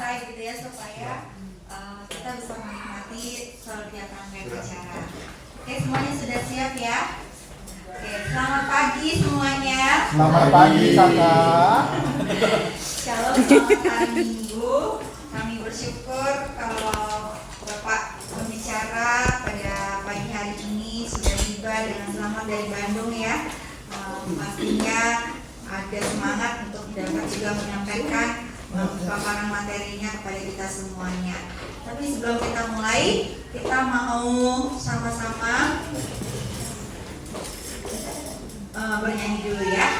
selesai gitu ya, supaya kita bisa menikmati setiap rangkaian acara. Oke, semuanya sudah siap ya? Oke, selamat pagi semuanya. Selamat pagi kakak. Shalom, selamat hari Minggu. Kami bersyukur kalau Bapak pembicara pada pagi hari ini sudah tiba dengan selamat dari Bandung ya. Pastinya ada semangat untuk dapat juga menyampaikan paparan materinya kepada kita semuanya. Tapi sebelum kita mulai, kita mau sama-sama bernyanyi dulu ya.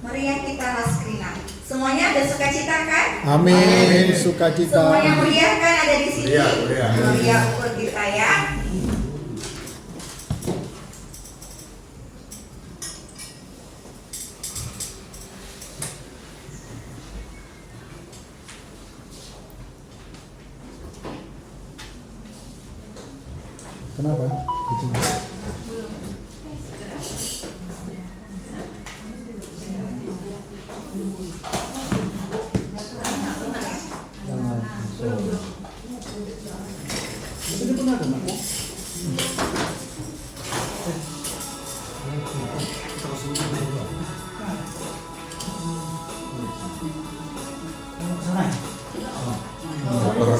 Meriah kita Raskrina. Semuanya ada sukacita kan? Amin, sukacita. Semuanya meriah kan ada di sini? Meriah. Meriah ukur kita ya. Kenapa?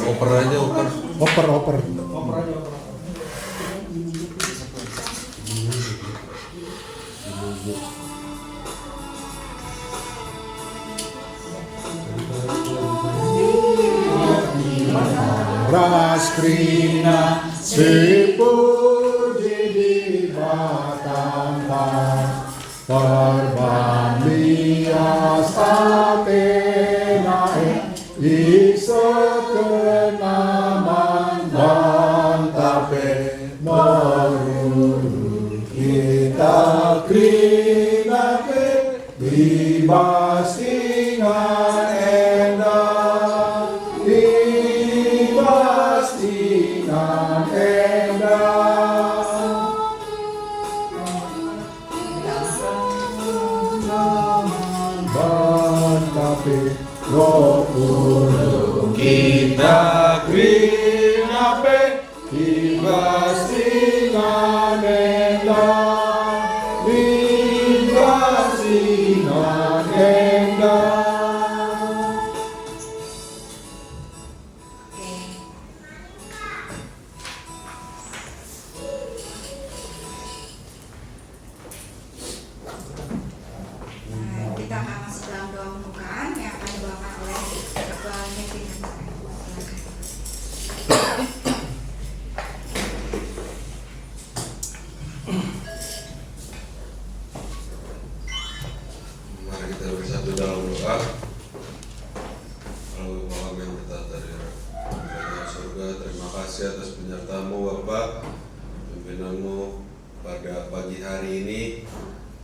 Oper aja, Oper. Raskrina sepuji dibatangkan perbambia satenae isekenaman bantape meruru kita krinape dibastingan endah dibastingan endah bantape roh kita krinape dibastingan endah dibastingan endah. Kita akan masuk dalam doa pembukaan yang akan dibawakan oleh Ketua Kevin. Mari kita bersatu dalam doa. Lalu Bapa yang bertata di kerajaan surga, terima kasih atas penyertaan-Mu Bapa, pimpinanmu pada pagi hari ini.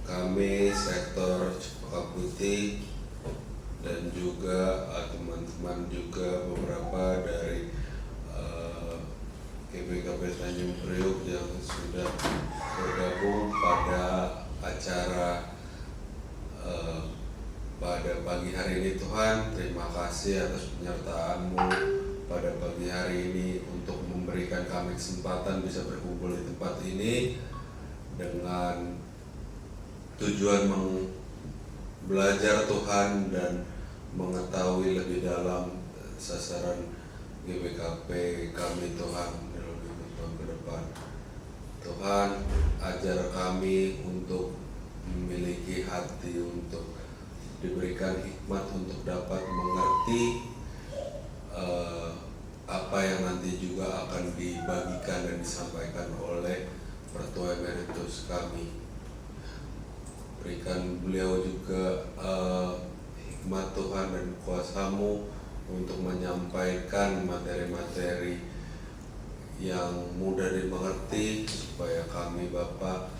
Kami sektor Cepaka Putih dan juga teman-teman juga beberapa dari GBKP Tanjung Priok yang sudah bergabung pada acara pada pagi hari ini. Tuhan, terima kasih atas penyertaan-Mu pada pagi hari ini untuk memberikan kami kesempatan bisa berkumpul di tempat ini dengan tujuan belajar Tuhan dan mengetahui lebih dalam sasaran GBKP kami Tuhan dalam 5 tahun ke depan. Tuhan, ajar kami untuk memiliki hati untuk diberikan hikmat untuk dapat mengerti apa yang nanti juga akan dibagikan dan disampaikan oleh Pertua Emeritus kami. Berikan beliau juga hikmat Tuhan dan kuasa-Mu untuk menyampaikan materi-materi yang mudah dimengerti supaya kami Bapak,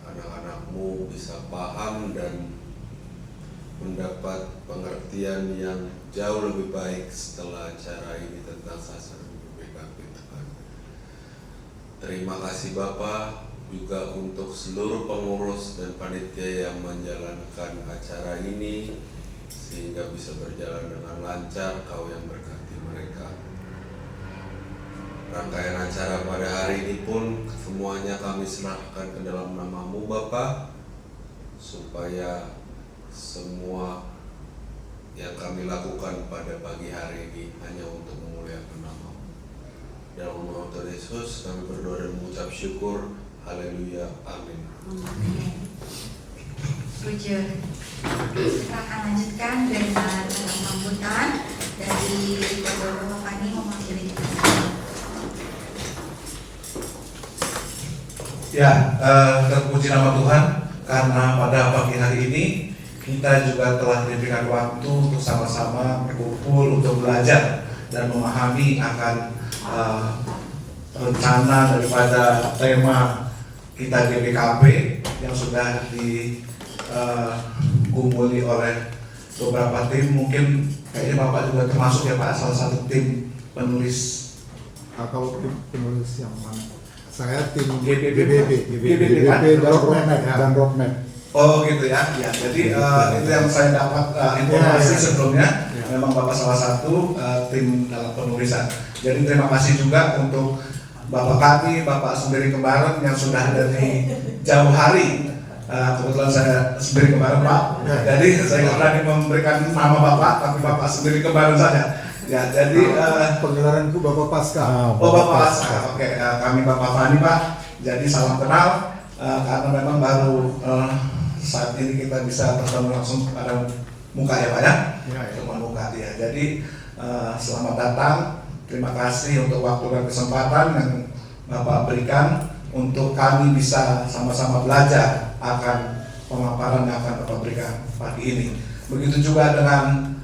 anak-anak-Mu bisa paham dan mendapat pengertian yang jauh lebih baik setelah acara ini tentang sasaran BKP Tuhan. Terima kasih Bapak, juga untuk seluruh pengurus dan panitia yang menjalankan acara ini sehingga bisa berjalan dengan lancar. Kau yang berkati mereka. Rangkaian acara pada hari ini pun semuanya kami serahkan ke dalam nama-Mu Bapa, supaya semua yang kami lakukan pada pagi hari ini hanya untuk memuliakan nama-Mu. Dalam nama Tuhan Yesus kami berdoa dan mengucap syukur. Haleluya, amin. Jujur, kita akan lanjutkan dengan sambutan dari Kedua Bapak ini mewakili kita. Ya, terpuji nama Tuhan karena pada pagi hari ini kita juga telah diberikan waktu untuk sama-sama berkumpul untuk belajar dan memahami akan rencana daripada tema kita GBKP yang sudah dikumpuli oleh beberapa tim. Mungkin kayaknya Bapak juga termasuk ya Pak, salah satu tim penulis. Kalau tim penulis yang mana? Saya tim GBB kan? dan Roadmap. Oh gitu ya, ya. Jadi itu yang saya dapat informasi sebelumnya. Memang Bapak salah satu tim dalam penulisan. Jadi terima kasih juga untuk Bapak kami, Bapak Sendiri Kembaran yang sudah dari jauh hari. Kebetulan saya Sendiri Kembaran Pak. Jadi saya nggak berani memberikan nama Bapak, tapi Bapak Sendiri Kembaran saja. Ya, jadi penggelaranku Bapak Pasca. Oh Bapak Pasca, oke. Kami Bapak Fani Pak. Jadi salam kenal karena memang baru saat ini kita bisa bertemu langsung pada muka ya Pak ya. Cuma muka ya. Jadi selamat datang. Terima kasih untuk waktu dan kesempatan yang Bapak berikan untuk kami bisa sama-sama belajar akan pemaparan yang akan Bapak berikan pagi ini. Begitu juga dengan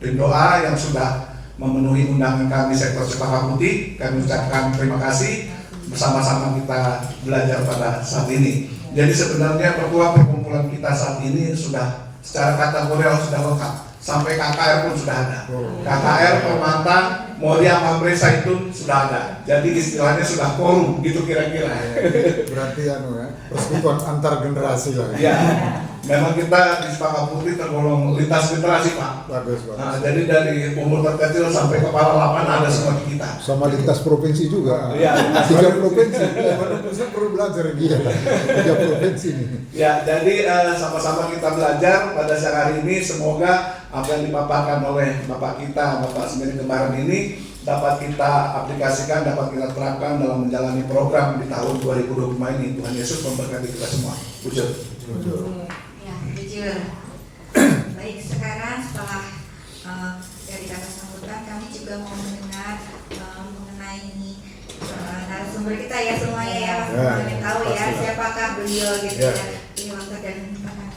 tim doa yang sudah memenuhi undangan kami sektor Cempaka Putih. Kami ucapkan terima kasih, bersama-sama kita belajar pada saat ini. Jadi sebenarnya perkumpulan kita saat ini sudah secara kategorial sudah lengkap. Sampai KKR pun sudah ada. KKR, Permata, Mulia, Mamre, Zaitun sudah ada. Jadi istilahnya sudah quorum gitu kira-kira. Berarti persekutuan antar generasi lah. Ya, memang kita di Cempaka Putih tergolong lintas generasi Pak. Bagus Pak. Nah, jadi dari umur terkecil sampai kepala lapan ada semua di kita. Sama lintas provinsi juga. Iya. 3 provinsi. Saya perlu belajar ini. 3 provinsi ini. Ya, jadi sama-sama kita belajar pada siang hari ini. Semoga apa yang dipaparkan oleh Bapak kita, Bapak Sendiri Kembaran ini dapat kita aplikasikan, dapat kita terapkan dalam menjalani program di tahun 2025 ini. Tuhan Yesus memberkati kita semua. Puji. Ya, jujur. Baik, sekarang setelah dari kata sambutan, kami juga mau mendengar mengenai narasumber kita ya semuanya ya, pasti tahu ya siapakah beliau gitu ya. Ini waktu dan kesempatan.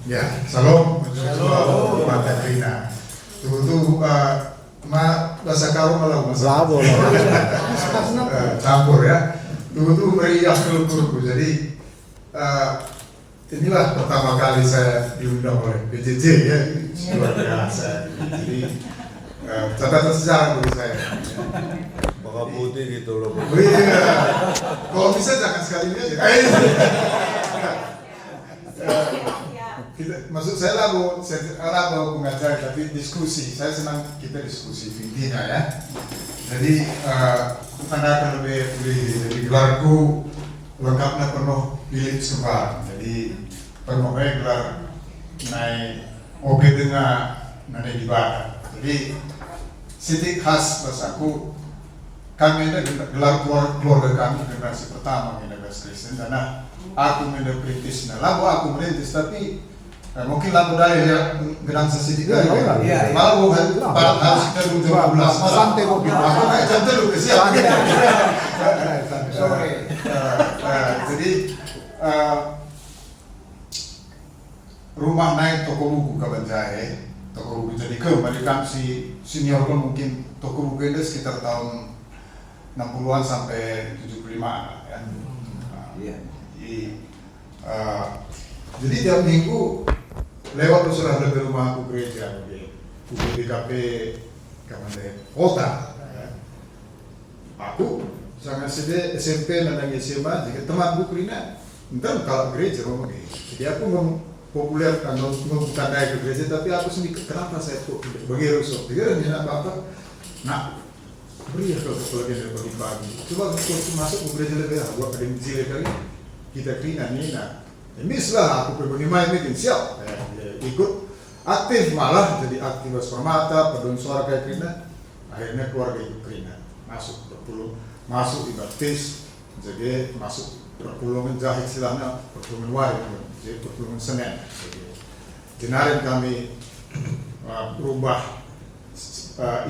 Ya, salam, Pak Katrina. Tuh, bahasa kau malah Bravo. campur ya. Tuh meriah kulturku. Jadi inilah pertama kali saya diundang oleh PJJ ya, luar biasa. Jadi catatan sejarah bagi saya. Baka putih gitu loh. Oh iya, kalau bisa jangan sekali ini aja. Maksud saya lagu pengajar tapi diskusi. Saya senang kita diskusi intinya ya. Jadi Anda akan lebih jadi gelarku lengkapnya penuh Philip Sebar. Jadi penuh gelar naik mobil dengan naik ibadah. Jadi sitik khas bahasaku kami ada gelar keluarga kami generasi pertama generasi Kristen karena aku mendeprintis. Nah, lagu aku merintis tapi mungkin lagu dari ya gedang sesidik kali. Malah bukan harus kita dulu 12 santai kok gitu. Aku kayak jam dulu siap. Jadi rumah naik toko buku Kaban Jahe, toko buku jadi kembali kami si senior kan mungkin toko buku ini sekitar tahun 60-an sampai 75 ya. Jadi tiap minggu lewat sudah dari rumah aku gereja di BKP Kota. Aku sangat sedih SMP dan SMA jika teman buku Rina entar kalau gereja ngomong gitu. Jadi aku mempopulerkan membukanai ke gereja, tapi aku sendiri kenapa saya kok begitu rusuh? Jadi dia apa? Nah, beri ya kalau kepelatihan dari pagi. Coba kalau masuk ke gereja lebih lah, buat ada jilid kali kita Rina Nina. Mis lah aku pergi main meeting siap, ikut aktif malah jadi aktivis permata, pedun suara kayak Rina. Akhirnya keluarga ikut Rina, masuk berpuluh. Masuk di baptis, jadi masuk perpulungan jahit silahnya perpulungan wari, jadi perpulungan Senen. Jenarin kami berubah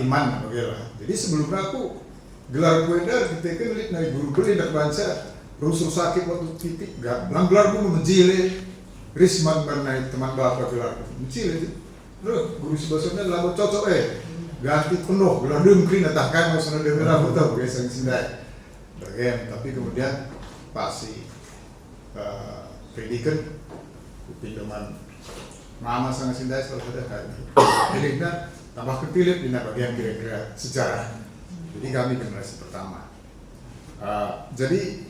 iman bagaimana. Jadi sebelumnya aku gelar kuendar kita kan lihat dari guru beli dan baca rusuh sakit waktu titik gak gelar gue menjile Risman bernai teman bapak gelar menjile loh guru sebesarnya lalu cocok ganti penuh gelar dengkrin atau kan mau sana dia merah betul biasa sindai bagian tapi kemudian pasti predikan pinjaman mama sama sindai salah satu kali pilihnya tambah kepilih di bagian kira-kira sejarah jadi kami generasi pertama jadi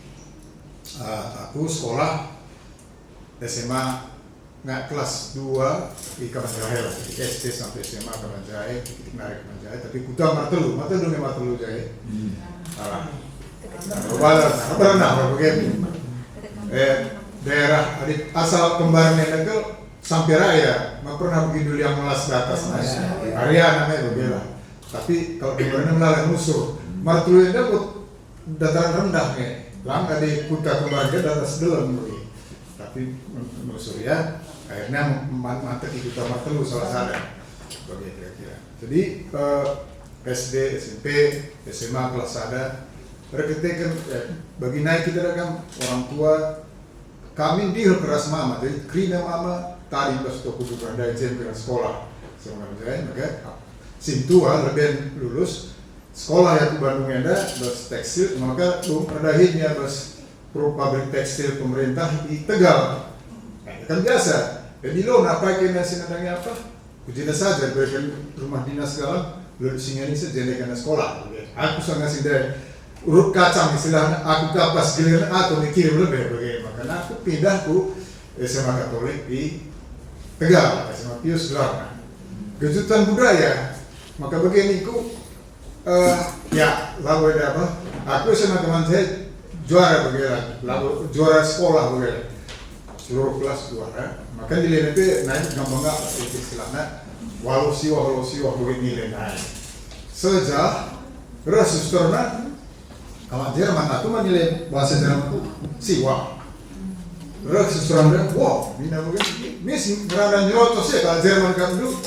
aku sekolah SMA nggak kelas 2 di Kamanjaya, SD sampai SMA Kamanjaya, titik narik Kamanjaya, tapi kuta Martelu nih Martelu Jaya. Berenang begini. Daerah adik asal kembarnya negel sampai raya, nggak pernah pergi dulu yang melas ke atas area namanya berbeda. Tapi kalau kembarnya melalui musuh, Martelu ini buat dataran rendah nih, langkah di kuta kembarnya di atas dalam begini. Tapi musuh ya. Akhirnya mantep ikut Martelu salah satu bagi kira-kira. Jadi SD, SMP, SMA kelas ada mereka bagi naik kita kan orang tua kami di keras mama jadi krina mama tadi pas toko bukan dari jam ke sekolah sama saya maka sintua lebih lulus sekolah yang ke Bandung ada bas tekstil maka belum ada hitnya bas pabrik tekstil pemerintah di Tegal. Kan biasa, jadi lo apa kena sinadangnya apa? Kujina saja, berikan rumah dinas segala, lo disingani saja karena sekolah. Aku sangat sindai urut kacang istilahnya, aku kapas giliran aku mikirin lebih bagaimana. Karena aku pindah ke SMA Katolik di Tegal, SMA Pius Gelarna. Kejutan budaya, maka begini ku, ya lalu ada apa? Aku SMA teman saya juara bagaimana, lalu juara sekolah bagaimana. Seluruh kelas juara, maka nilai itu naik gampang nggak itu istilahnya walau siwah begini nilai naik. Sejak resusterna kalau Jerman itu menilai bahasa Jerman itu siwah. Resusterna wow, ini namanya misi berada nyerotos ya kalau Jerman kan dulu.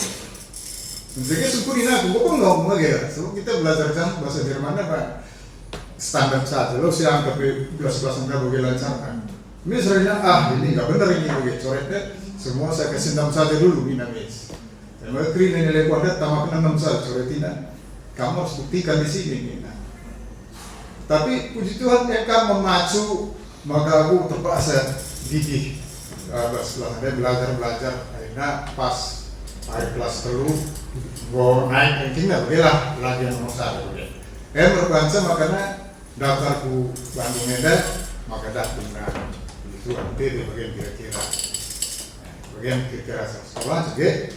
Jadi syukurin aku, kok nggak mau lagi ya? Sebab kita belajar bahasa Jerman apa standar saja. Lo siang tapi belas enggak boleh lancar kan. Misalnya ini nggak benar ini begitu coretnya semua saya kasih 6 saja dulu Mina mis. Saya kira nilai kuadrat tambah 6 saja coretina. Kamu harus buktikan di sini Mina. Tapi puji Tuhan yang kamu memacu maka aku terpaksa gigih. Setelah saya belajar akhirnya pas akhir kelas 3 gua naik rankingnya begitulah lagi yang nomor 1 berbangsa makanya daftarku Bandung Medan maka daftar itu nanti bagian kira-kira sekolah juga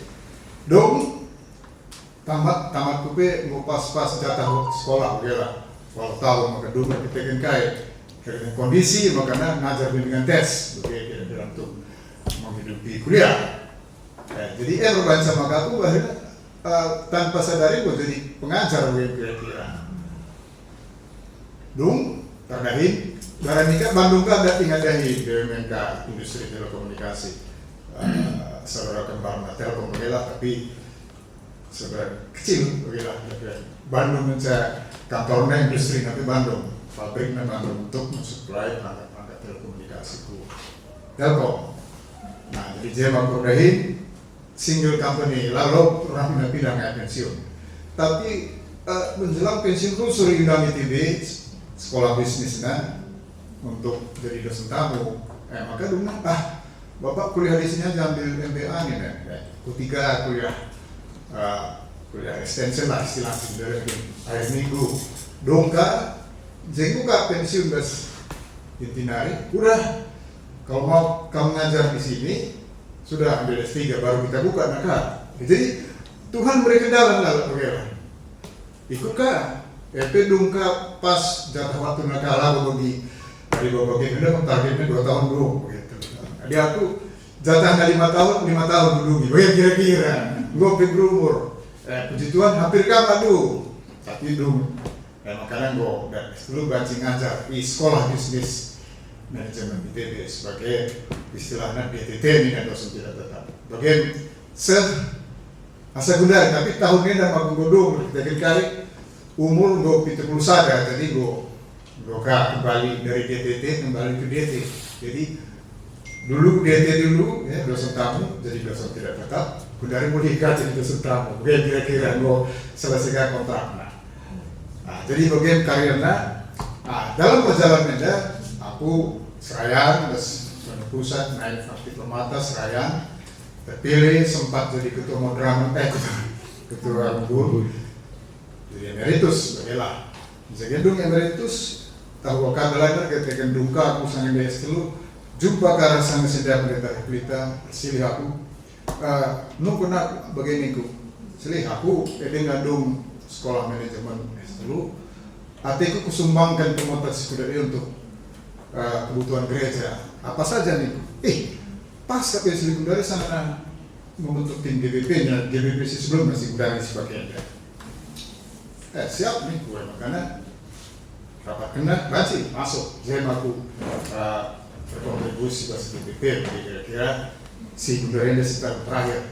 dong tamat kupe mau pas jatah sekolah begitulah walau tahu maka dulu kita kan karena kondisi makanya ngajar dengan tes begitu kira-kira untuk menghidupi kuliah jadi berbaca maka aku akhirnya tanpa sadari gue jadi pengajar begitu kira-kira dong terdahin Barang ini kan Bandung kan ada tinggal dari BUMN industri telekomunikasi saudara kembar Telkom begitulah tapi saudara kecil begitulah Bandung mencari kantornya industri nanti Bandung pabriknya Bandung untuk mensuplai perangkat telekomunikasi ku Telkom. Nah jadi dia memproduksi single company lalu orang pindah nggak pensiun tapi menjelang pensiun tuh sering undang ITB sekolah bisnisnya untuk jadi dosen tamu, maka dulu bapak kuliah di sini aja ambil MBA nih ketika kuliah extension lah istilahnya dari akhir minggu dongka Jadi buka pensiun bas intinari, udah kalau mau kamu ngajar di sini sudah ambil S3 baru kita buka nakal. Jadi Tuhan beri kendala lah bagaimana? Ikutkah? Dungka pas jatah waktu nakal bagi dari bapak kita targetnya 2 tahun dulu begitu. Jadi aku jatahnya 5 tahun dulu, ya kira-kira gue berumur. Puji Tuhan hampir kalah dulu, tapi dulu. Makanya gue dulu belajar ngajar di sekolah bisnis manajemen ITB sebagai istilahnya BTT ini kan dosen tidak tetap. Bagian asa gundar, tapi tahun ini dah makin godong, jadi kali umur gue 71 jadi gue kembali dari DTT kembali ke DT. Jadi dulu DT dulu ya dosen tamu jadi dosen tidak tetap. Gundari mau diikat jadi dosen tamu. Bagian kira-kira gue selesaikan kontraknya. Nah, jadi bagian karirnya, dalam perjalanannya aku Serayan, terus pusat naik fakti permata Serayan, terpilih sempat jadi ketua moderamen, ketua guru, jadi emeritus, bagilah. Jadi gendung emeritus, tahu akan belajar ketika gendungka aku sangat DS dulu, jumpa karena sangat sedang mereka pelita, silih aku, kena begini ku, silih aku, ngandung sekolah manajemen dulu, artiku kusumbangkan pemotor sekudari untuk kebutuhan gereja. Apa saja nih? Pas KPI sekudari sana membentuk tim GBP-nya, GBP sebelum masih sekudari sebagainya. Siap nih gue makanya rapat kena, baci masuk. Jadi aku berkontribusi ke GBP, kira-kira si sekudari ini sekitar terakhir.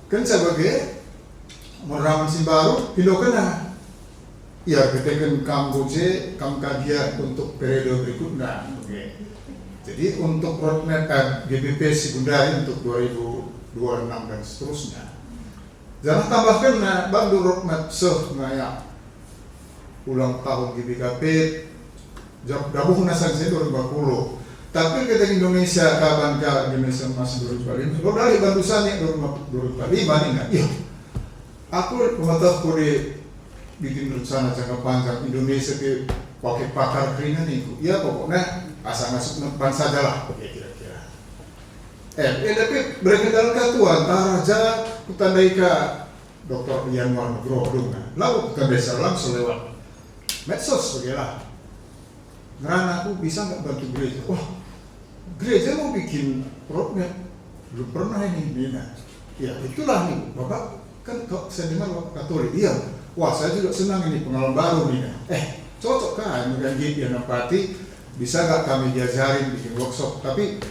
Kan sebagai moderamen baru, pindah kena. Ya, ketika kamu kajian untuk periode berikutnya. Okay. Jadi untuk roadmap GBP sekundari untuk 2026 dan seterusnya. Jangan tambahkan bantu roadmap ngaya ulang tahun GBKP gabung nasang saya 2040. Tapi ketika Indonesia kapan Indonesia masih 2045, lo dari bantu saya 2045 nih nggak? Iya. Aku pemerintah kode bikin rencana jangka panjang Indonesia ke pakai pakar keringan itu, ya pokoknya asal masuk depan saja lah, ya kira-kira. Tapi berkendala katuan, raja kutandai ke Dr. Yanwar Nugroho, lalu kita biasa langsung lewat medsos, begitulah. Ngerana aku bisa nggak bantu gereja? Wah, gereja mau bikin roadmap, belum pernah ini, ya itulah nih, bapak kan saya dengar bapak Katolik, iya. Wah, saya juga senang ini pengalaman baru nih. Cocok kan dengan GIP yang Pati, bisa nggak kami diajarin bikin workshop? Tapi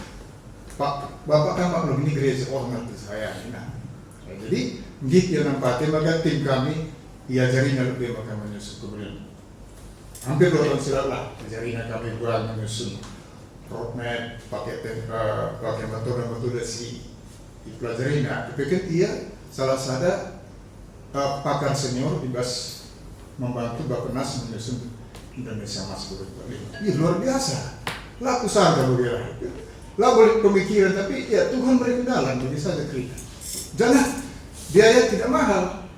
Pak, Bapak kan maklum ini gereja, ngerti saya. Jadi GIP yang Pati, maka tim kami diajarin lebih maka menyusun kemudian. Hampir 2 tahun silam lah, diajarin kami buat menyusun roadmap, pakai metode si dipelajarin. Tapi kan iya salah satu pakar senior dibas membantu Bappenas menyusun Indonesia Mas 2045. Iya luar biasa. Lah aku sadar begini. Lah boleh pemikiran tapi ya Tuhan beri kendala jadi saja kritik. Jangan biaya tidak mahal.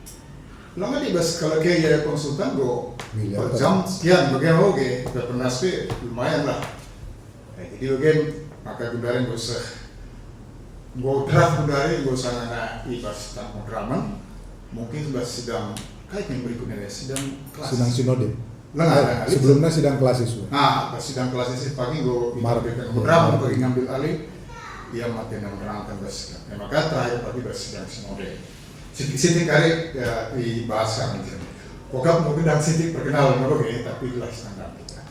Lama dibas kalau kayak konsultan go per jam sekian bagaimana oke Bappenas lumayan lah. Jadi bagian maka gundarin gak usah draft gundarin gak usah anak ibas tanpa draman. Mungkin sudah sidang kayak yang berikutnya sidang kelas. Sidang sinode. Sebelumnya sidang klasis. Sidang klasis pagi gue mengharapkan beberapa pergi ngambil alih, dia mati dan menerangkan bas. Maka terakhir pagi sidang sinode. Sidik kali ya dibahas kan. Pokoknya mungkin dan sidik perkenalan oke, tapi itulah standar kita.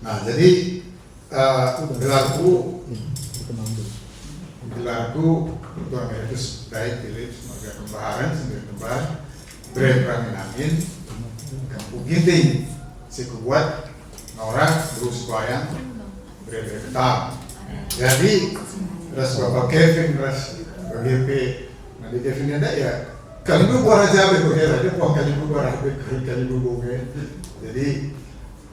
Nah jadi gelarku Tuhan Yesus baik pilih sebagai kembaran sendiri kembar berperangin angin kampung ginting si kuat orang terus bayang berketam. Jadi terus Bapak Kevin terus BGP nanti Kevin ada ya kali itu buah aja begitu kali itu buah kali itu buah jadi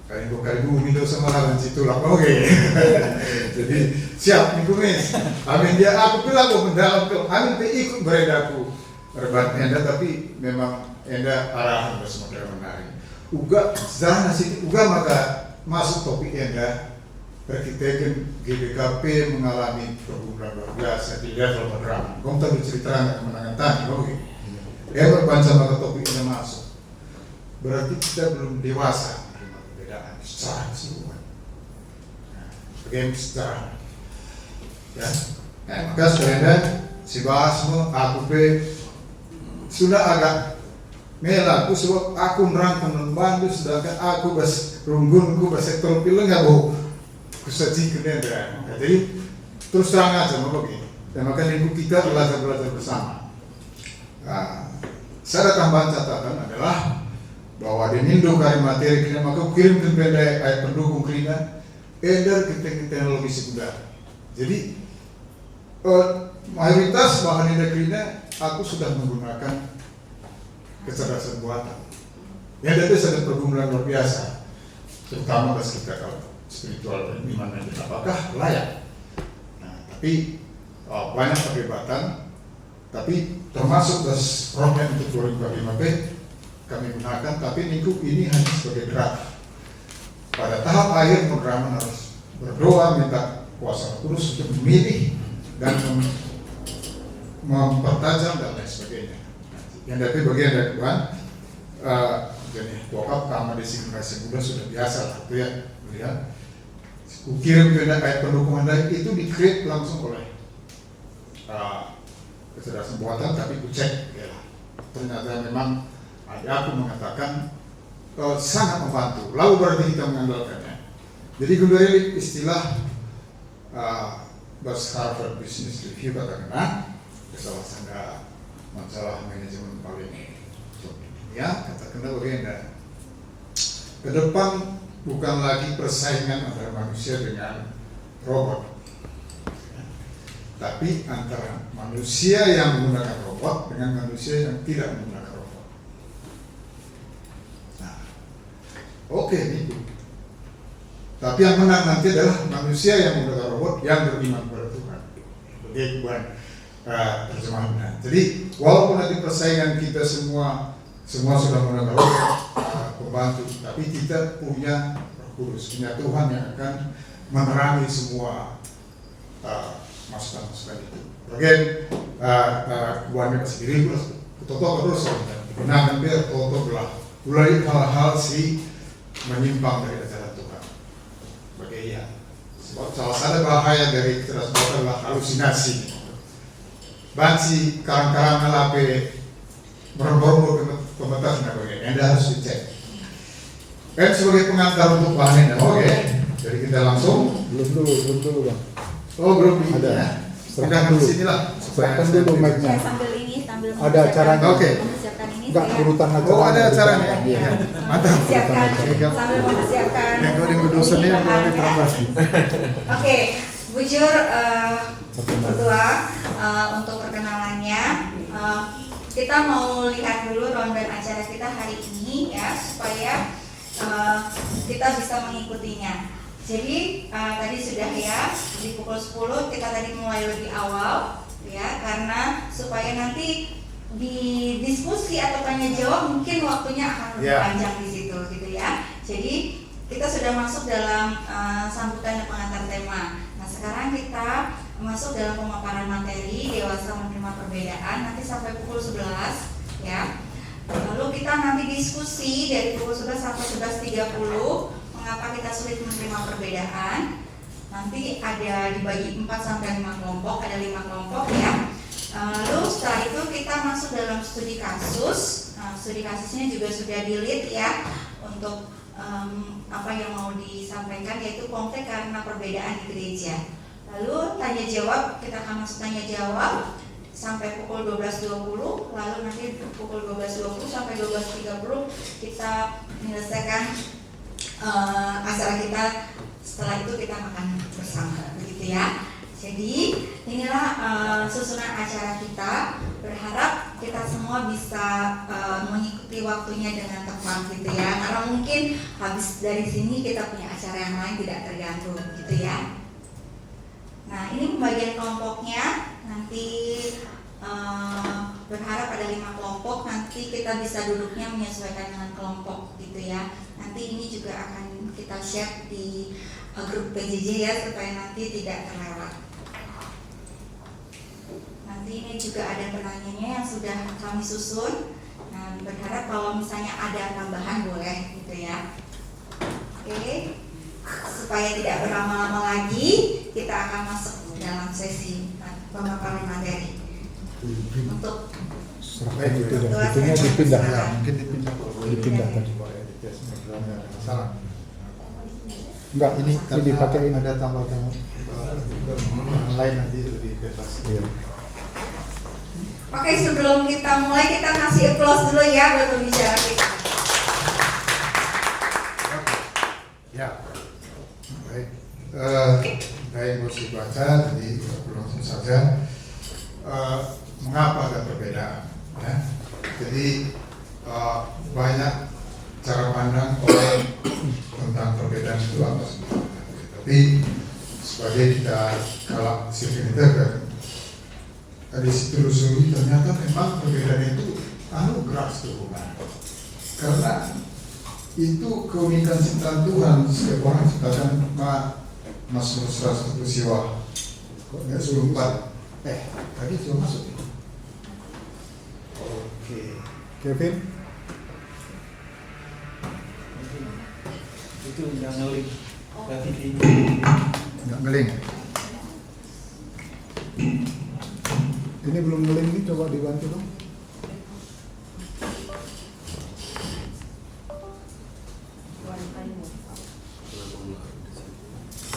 kali bumi itu sama lawan situ lah, oke. Jadi siap nih kumis. Amin dia aku bilang aku mendalam ke amin dia ikut beredaku. Berbatnya anda tapi memang anda arahan bersama menarik. uga sejarah nasi uga maka masuk topik enda berkitakan GBKP mengalami pergumulan luar biasa di level penerang. Kau tak bercerita kemenangan tadi, oke? Dia berbaca maka topik ini masuk. Berarti kita belum dewasa menerima perbedaan secara keseluruhan. Bagaimana secara, ya? Maka sekalian si Basmo, aku sudah agak melaku sebab aku nerangkan membantu sedangkan aku bas runggunku bas sektor pilih nggak boh kusaji kedendra. Jadi terus terang aja mau begini. Dan maka minggu kita belajar bersama. Nah, saya tambahan catatan adalah bahwa di Indo kari materi kita maka kirim ke ayat pendukung kita eder teknologi sekunder. Jadi mayoritas bahan indeks aku sudah menggunakan kecerdasan buatan. Yang itu sangat pergumulan luar biasa, terutama pas kita kalau spiritual dan iman dan apakah layak. Nah, tapi banyak perdebatan, tapi termasuk das program untuk 2025 kami gunakan, tapi ini hanya sebagai draft. Pada tahap akhir program harus berdoa minta kuasa kudus untuk memilih dan mempertajam dan lain sebagainya. Yang dari bagian dari Tuhan, jadi wakaf kama designasi muda sudah biasa lah, itu ya, melihat. Kirim ke ayat pendukungan dari itu di-create langsung oleh kecerdasan buatan, tapi ku cek, ya. Ternyata memang ada aku mengatakan sangat membantu. Lalu berarti kita mengandalkannya. Jadi kembali istilah Bas Harvard Business Review katakan, salah satu masalah manajemen paling ya katakanlah bagaimana ke depan bukan lagi persaingan antara manusia dengan robot, tapi antara manusia yang menggunakan robot dengan manusia yang tidak menggunakan robot. Nah, oke itu. Tapi yang menang nanti adalah manusia yang menggunakan robot yang beriman kepada Tuhan. Begitu terjemahannya. Jadi walaupun nanti persaingan kita semua sudah menggunakan robot pembantu, tapi kita punya Roh Kudus, punya Tuhan yang akan menerangi semua masukan-masukan itu. Bagaimana buahnya sendiri toto terus digunakan biar toto belah mulai hal-hal menyimpang dari ajaran Tuhan. Bagaimana? Sebab salah satu bahaya dari kecerdasan adalah halusinasi. Bansi karang-karang ngelape berembor-embor komentar nah bagaimana, Anda harus dicek. Kan sebagai pengantar untuk bahannya, oke. Jadi kita langsung belum dulu bang. Oh belum ada. Ya. Serahkan di sini lah. Serahkan dulu mic-nya. Saya sambil Ada acaranya. Oke. mempersiapkan ini. Enggak urutan acara. Oh ada acaranya. Iya. Mantap. Mempersiapkan sambil mempersiapkan. Yang kau dosennya yang mau ditambah. Oke, bujur berdua untuk perkenalannya. Kita mau lihat dulu ronde acara kita hari ini ya supaya kita bisa mengikutinya. Jadi tadi sudah ya di pukul 10 kita tadi mulai lebih awal ya karena supaya nanti di diskusi atau tanya jawab mungkin waktunya akan lebih panjang di situ gitu ya. Jadi kita sudah masuk dalam sambutan dan pengantar tema. Nah sekarang kita masuk dalam pemaparan materi dewasa menerima perbedaan nanti sampai pukul 11 ya. Lalu kita nanti diskusi dari pukul 11 sampai 11.30 mengapa kita sulit menerima perbedaan. Nanti ada dibagi 4 sampai 5 kelompok, ada 5 kelompok ya. Lalu setelah itu kita masuk dalam studi kasus. Nah, studi kasusnya juga sudah di-lead ya untuk apa yang mau disampaikan yaitu konflik karena perbedaan di gereja. Lalu tanya jawab, kita akan masuk tanya jawab sampai pukul 12.20, lalu nanti pukul 12.20 sampai 12.30 kita menyelesaikan acara kita. Setelah itu kita makan bersama, begitu ya. Jadi inilah susunan acara kita. Berharap kita semua bisa mengikuti waktunya dengan tepat, gitu ya. Karena mungkin habis dari sini kita punya acara yang lain tidak terganggu, gitu ya. Nah ini pembagian kelompoknya nanti berharap ada 5 kelompok, nanti kita bisa duduknya menyesuaikan dengan kelompok gitu ya. Nanti ini juga akan kita share di grup PJJ ya, supaya nanti tidak terlewat. Nanti ini juga ada penanyanya yang sudah kami susun. Nah, berharap kalau misalnya ada tambahan boleh gitu ya. Oke, supaya tidak berlama-lama lagi, kita akan masuk dalam sesi pemaparan materi. Untuk Itunya dipindah ya, mungkin dipindah tadi. Salah. Enggak, ini dipakai ada tambah-tambah yang lain nanti lebih bebas. Iya. Oke, sebelum kita mulai kita kasih applause dulu ya buat pembicara kita. Ya, baik. Baik, harus dibaca, jadi langsung saja. Mengapa ada perbedaan? Ya? Jadi banyak cara pandang orang tentang perbedaan itu apa sebenarnya. Tapi sebagai kita kalau sirkuit kan dari situ telusuri ternyata memang perbedaan itu anugerah Tuhan. Karena itu keunikan ciptaan Tuhan. Setiap orang ciptakan Mazmur 100 peristiwa. Kok nggak suruh 4? Tadi sudah masuk. Oke, Kevin. Itu nggak ngeling, berarti Nggak ngeling. Ini belum ngeling nih, coba dibantu dong.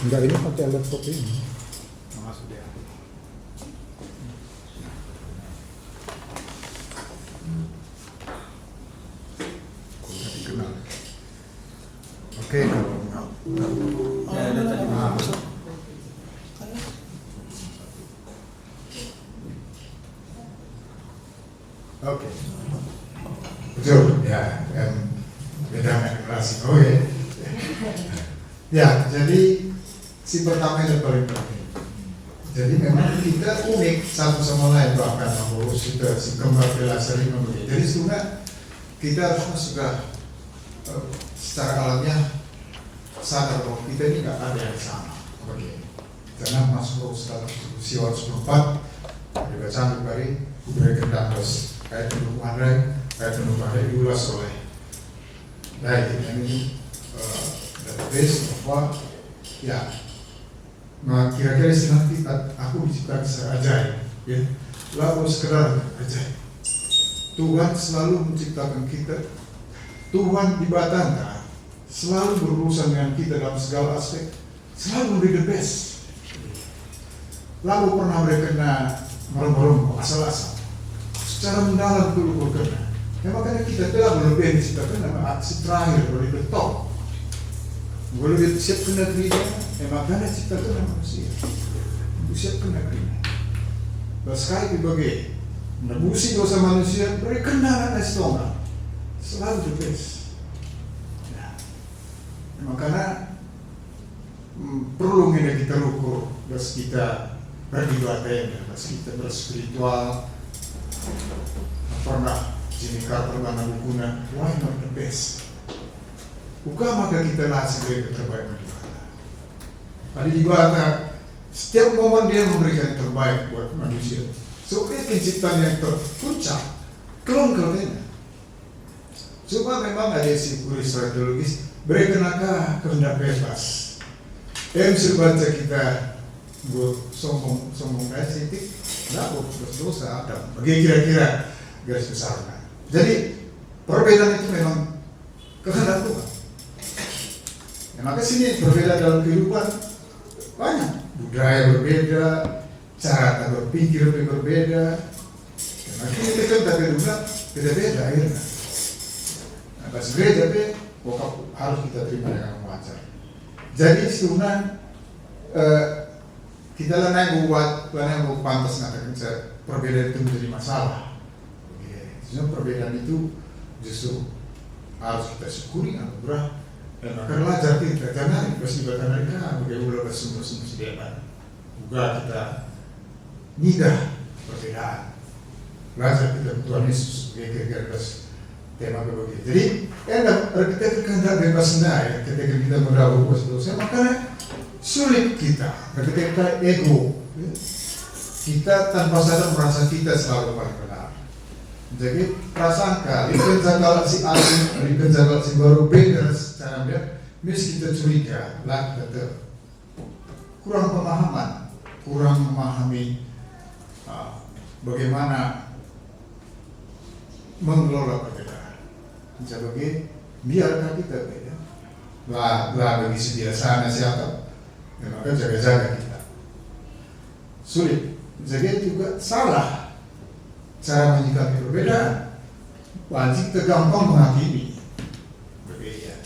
Enggak, ini pakai laptop ini. Masuk dia. Dikenal. Oke, kalau ya ada tadi masuk. oke. Betul, ya, kan beda generasi. Oke. Ya, jadi si pertama yang paling penting. Jadi memang kita unik satu sama lain, bahkan mengurus kita si kembar bela sering memberi. Jadi sebenarnya kita harusnya sudah secara alamiah sadar bahwa kita ini nggak ada yang sama. Oke. Karena Mazmur 104 dibacaan dari budaya Kendakas, ayat pendukung ayat pendukung diulas oleh ini database bahwa ya, nah kira-kira istilah kita, aku diciptakan secara ajaib, ya, lalu sekedar ajaib. Tuhan selalu menciptakan kita, Tuhan di Batanta selalu berurusan dengan kita dalam segala aspek, selalu memberi the best. Lalu pernah mereka kena merem-merem asal-asal, secara mendalam dulu berkena. Ya makanya kita telah berlebih diciptakan nama aksi terakhir dari betok. Boleh siap ke negerinya, makanya ciptakan manusia untuk siap ke negerinya. Sekali dibagai menebusi dosa manusia, beri kenalan estonga, selalu the best. Nah, makanya perlu kita ukur, bas kita beribadah, bas kita berspiritual, pernah Jimmy Carter mana bukunya, why not the best? Bukan maka kita nasi dari terbaik di Bata. Tadi di Bata, setiap momen dia memberikan yang terbaik buat manusia. Sebenarnya penciptaan yang terpuncak, kelongkalnya. Cuma memang ada si kuris strategis, berikanlah kehendak bebas. Bisa baca kita buat sombong kayak sitik, nggak berdosa ada. Bagi kira-kira garis besarnya. Jadi perbedaan itu memang kehendak Tuhan. Ya, maka sini berbeda dalam kehidupan banyak, budaya berbeda, cara berpikir berbeda. Ya, makin kita kan tak beda-beda akhirnya. Nah, bahasa gereja harus kita terima dengan wajar. Jadi sebenarnya kita lah yang buat pantas mengatakan perbedaan itu menjadi masalah. Sebenarnya perbedaan itu justru harus kita syukuri anugerah dan akan belajar kita karena pasti bahkan mereka bagaimana bersumber-sumber sedepan juga kita nidah perbedaan belajar kita Tuhan Yesus kira-kira tema begitu. Jadi kita kehendak bebas ya, ketika kita mendahului dosa, makanya sulit kita ketika kita ego, kita tanpa sadar merasa kita selalu paling benar. Jadi prasangka, dipenjagal si A, dipenjagal si baru beda secara dia, mis kita curiga, lah kata kurang pemahaman, kurang memahami bagaimana mengelola perbedaan. Jadi biarkan kita beda. Lah bagi sebiasanya siapa? Ya, maka jaga-jaga kita. Sulit. Jadi juga salah cara menyikapi perbedaan. Wajib kita gampang menghakimi berbeda.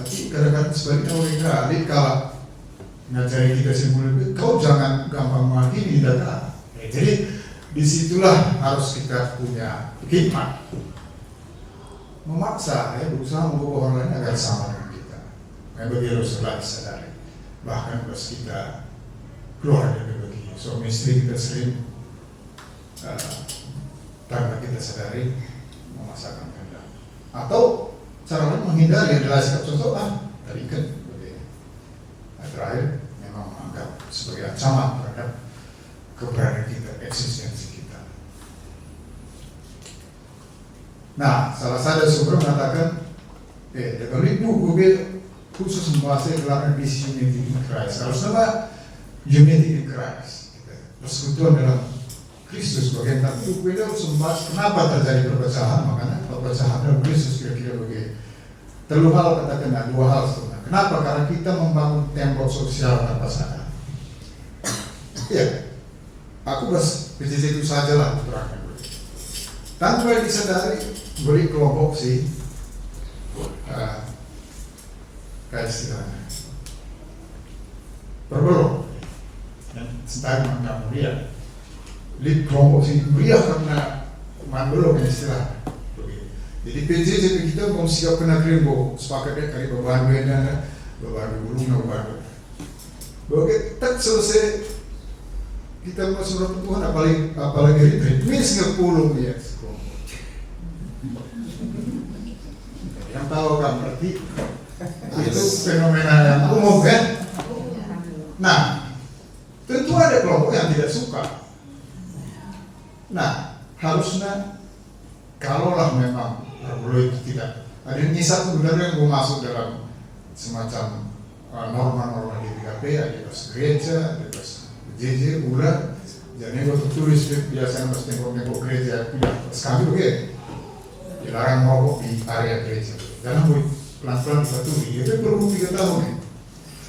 Tapi kadang-kadang sebaliknya orang kali kalau ngajari kita sebelumnya, kau jangan gampang menghakimi data. Jadi disitulah harus kita punya hikmat, memaksa berusaha membawa orang lain agar sama dengan kita. Bagi Rasulullah disadari, bahkan pas kita keluar dari bagi suami istri kita sering tanpa kita sadari memaksakan kehendak. Atau cara lain menghindari adalah sikap contohan tadi kan begini. Terakhir memang menganggap sebagai ancaman terhadap keberadaan kita, eksistensi kita. Nah, salah satu sumber mengatakan, dalam buku khusus membahas gelaran This Unity in Christ. Harus nama Unity in Christ. Persekutuan dalam Kristus bagian itu beliau membahas kenapa terjadi perpecahan, makanya perpecahan dalam Kristus kira-kira begitu. Terlalu hal katakan dua hal sebenarnya. Kenapa? Karena kita membangun tembok sosial tanpa sadar. Iya. Aku bas PJJ itu sajalah terangkan. Tanpa disadari beri kelompok sih kayak istilahnya berbelok sedang kamu lihat lid kelompok sih meriah karena belok istilah. Jadi PJJ kita mau siap kena krimbo sepakatnya kali beban beda beban bulung beban. Oke, tak selesai kita masuk dalam Tuhan apalagi retreat mis ngepulung ya. Yang tahu kan berarti itu fenomena yang umum kan. Nah, tentu ada kelompok yang tidak suka. Nah, harusnya kalaulah memang perlu itu tidak ada nyisa sebenarnya yang mau masuk dalam semacam norma-norma di PKP, ada pas gereja, ada pas JJ, ular, jadi waktu turis biasanya pas tembok-tembok gereja tidak sekali begitu, dilarang merokok di area gereja, jangan boleh pelan-pelan dipatuhi, itu perlu 3 tahun,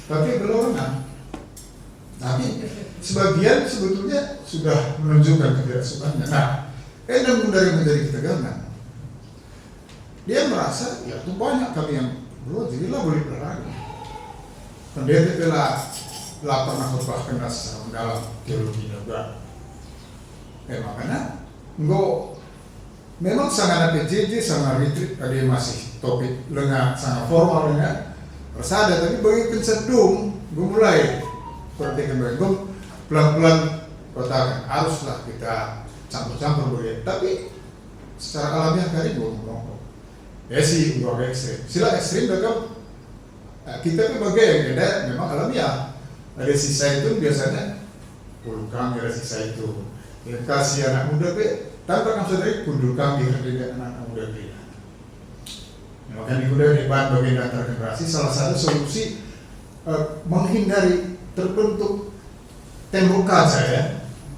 tapi belum nah. Tapi sebagian sebetulnya sudah menunjukkan ketidaksukaannya. Nah, namun dari menjadi ketegangan, dia merasa ya tuh banyak kami yang belum, jadilah boleh berlaku. Pendeta telah pernah khotbahkan dalam teologi juga. Makanya enggak memang sangat PJJ, sangat retreat, ada masih topik lengah, sangat formal lengah. Persada, tapi bagi pensedung, gue mulai perhatikan bagi gue pelan-pelan katakan haruslah kita campur-campur begitu. Tapi secara alamiah kali gue ngomong, ya sih gue ekstrim. Sila ekstrim mereka kita sebagai yang beda memang alamiah. Ada sisa itu biasanya puluh kami ada sisa itu. Ya, kasih anak muda tanpa kamu sadari kundur kami dengan anak muda beda. Makanya itu dari bahan bagian antar generasi salah satu solusi menghindari terbentuk tembok kaca ya.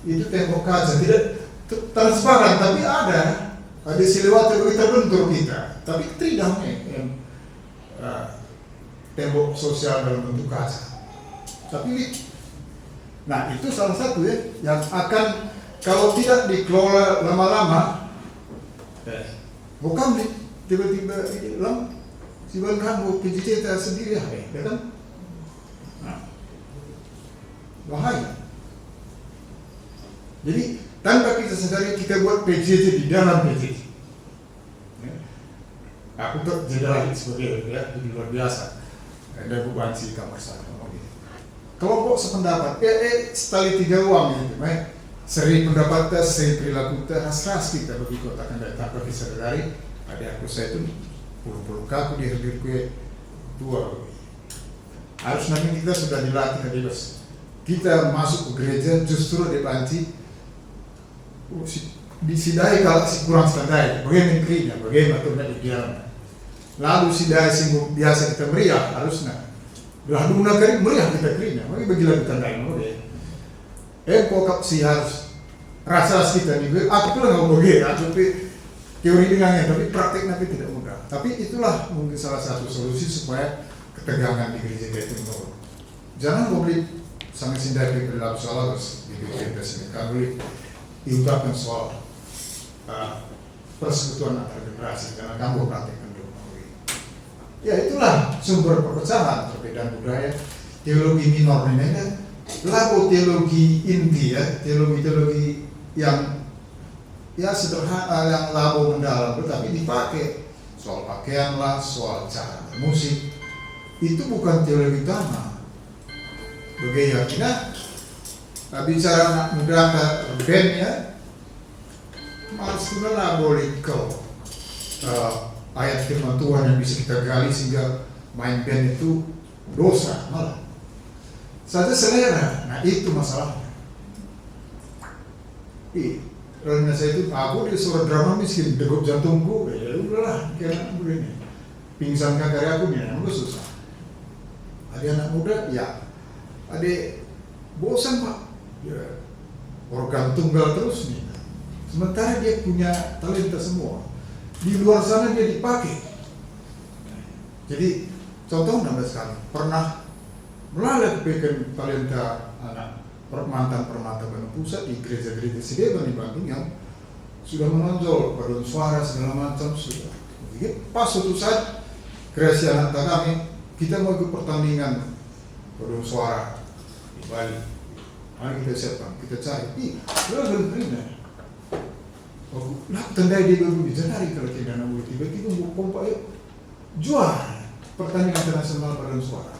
Itu tembok kaca tidak transparan tapi ada silawat yang terbentur kita. Tapi tidak tembok sosial dalam bentuk kaca. Tapi, nah itu salah satu ya yang akan kalau tidak dikelola lama-lama, bukan tiba-tiba hilang, si kamu PJJ sendiri ya kan? Nah, bahaya. Jadi tanpa kita sadari kita buat PJJ di dalam PJJ. Aku terjadi sebagai ya luar biasa. Ada beban si kamar sana. Kelompok sependapat, sekali 3 uang gitu, seri pendapat seri perilaku ras kita bagi kota kan tak bagi sadari ada aku saya itu puluh kaku di hadir kue tua harus nanti kita sudah dilatih bebas kita masuk ke gereja justru dibanci disidai kalau si kurang standar bagaimana negerinya bagaimana tuh nak idealnya lalu sidai singgung biasa kita meriah harusnya belah duna kering meriah kita kerina bagi lagi tandai mau deh kok si harus rasa kita nih aku pun nggak mau gaya tapi teori dengannya tapi praktek nanti tidak mudah tapi itulah mungkin salah satu solusi supaya ketegangan di gereja itu menurun jangan boleh sangat sindai perilaku salah di gereja sini kan boleh diungkapkan soal persekutuan antar generasi karena kamu praktekkan dulu ya itulah sumber perpecahan perbedaan budaya teologi minor ini kan lalu teologi inti ya teologi yang ya sederhana yang lalu mendalam tetapi dipakai soal pakaian lah soal cara bermusik itu bukan teologi utama bagaimana bicara anak muda band ya maksudnya boleh kau ayat firman Tuhan yang bisa kita gali sehingga main band itu dosa malah saja selera. Nah itu masalahnya. Karena saya itu aku di suara drama miskin degup jantungku ya udahlah kayak anak muda ini pingsan karya aku nih aku susah. Ada anak muda ya ada bosan pak ya organ tunggal terus nih. Sementara dia punya talenta semua di luar sana dia dipakai. Jadi contoh 16 kali pernah melalui kebaikan talenta anak mantan-permata Bandung Pusat di gereja-gereja Sideban di Bandung yang sudah menonjol paduan suara segala macam sudah. Jadi pas suatu saat kreasi anak kami kita mau ikut pertandingan paduan suara di Bali. Mari kita siapkan, kita cari. Lalu benar. Nah, tandai dia baru dijanari kalau tidak nak tiba-tiba mau pompa juara pertandingan internasional paduan suara.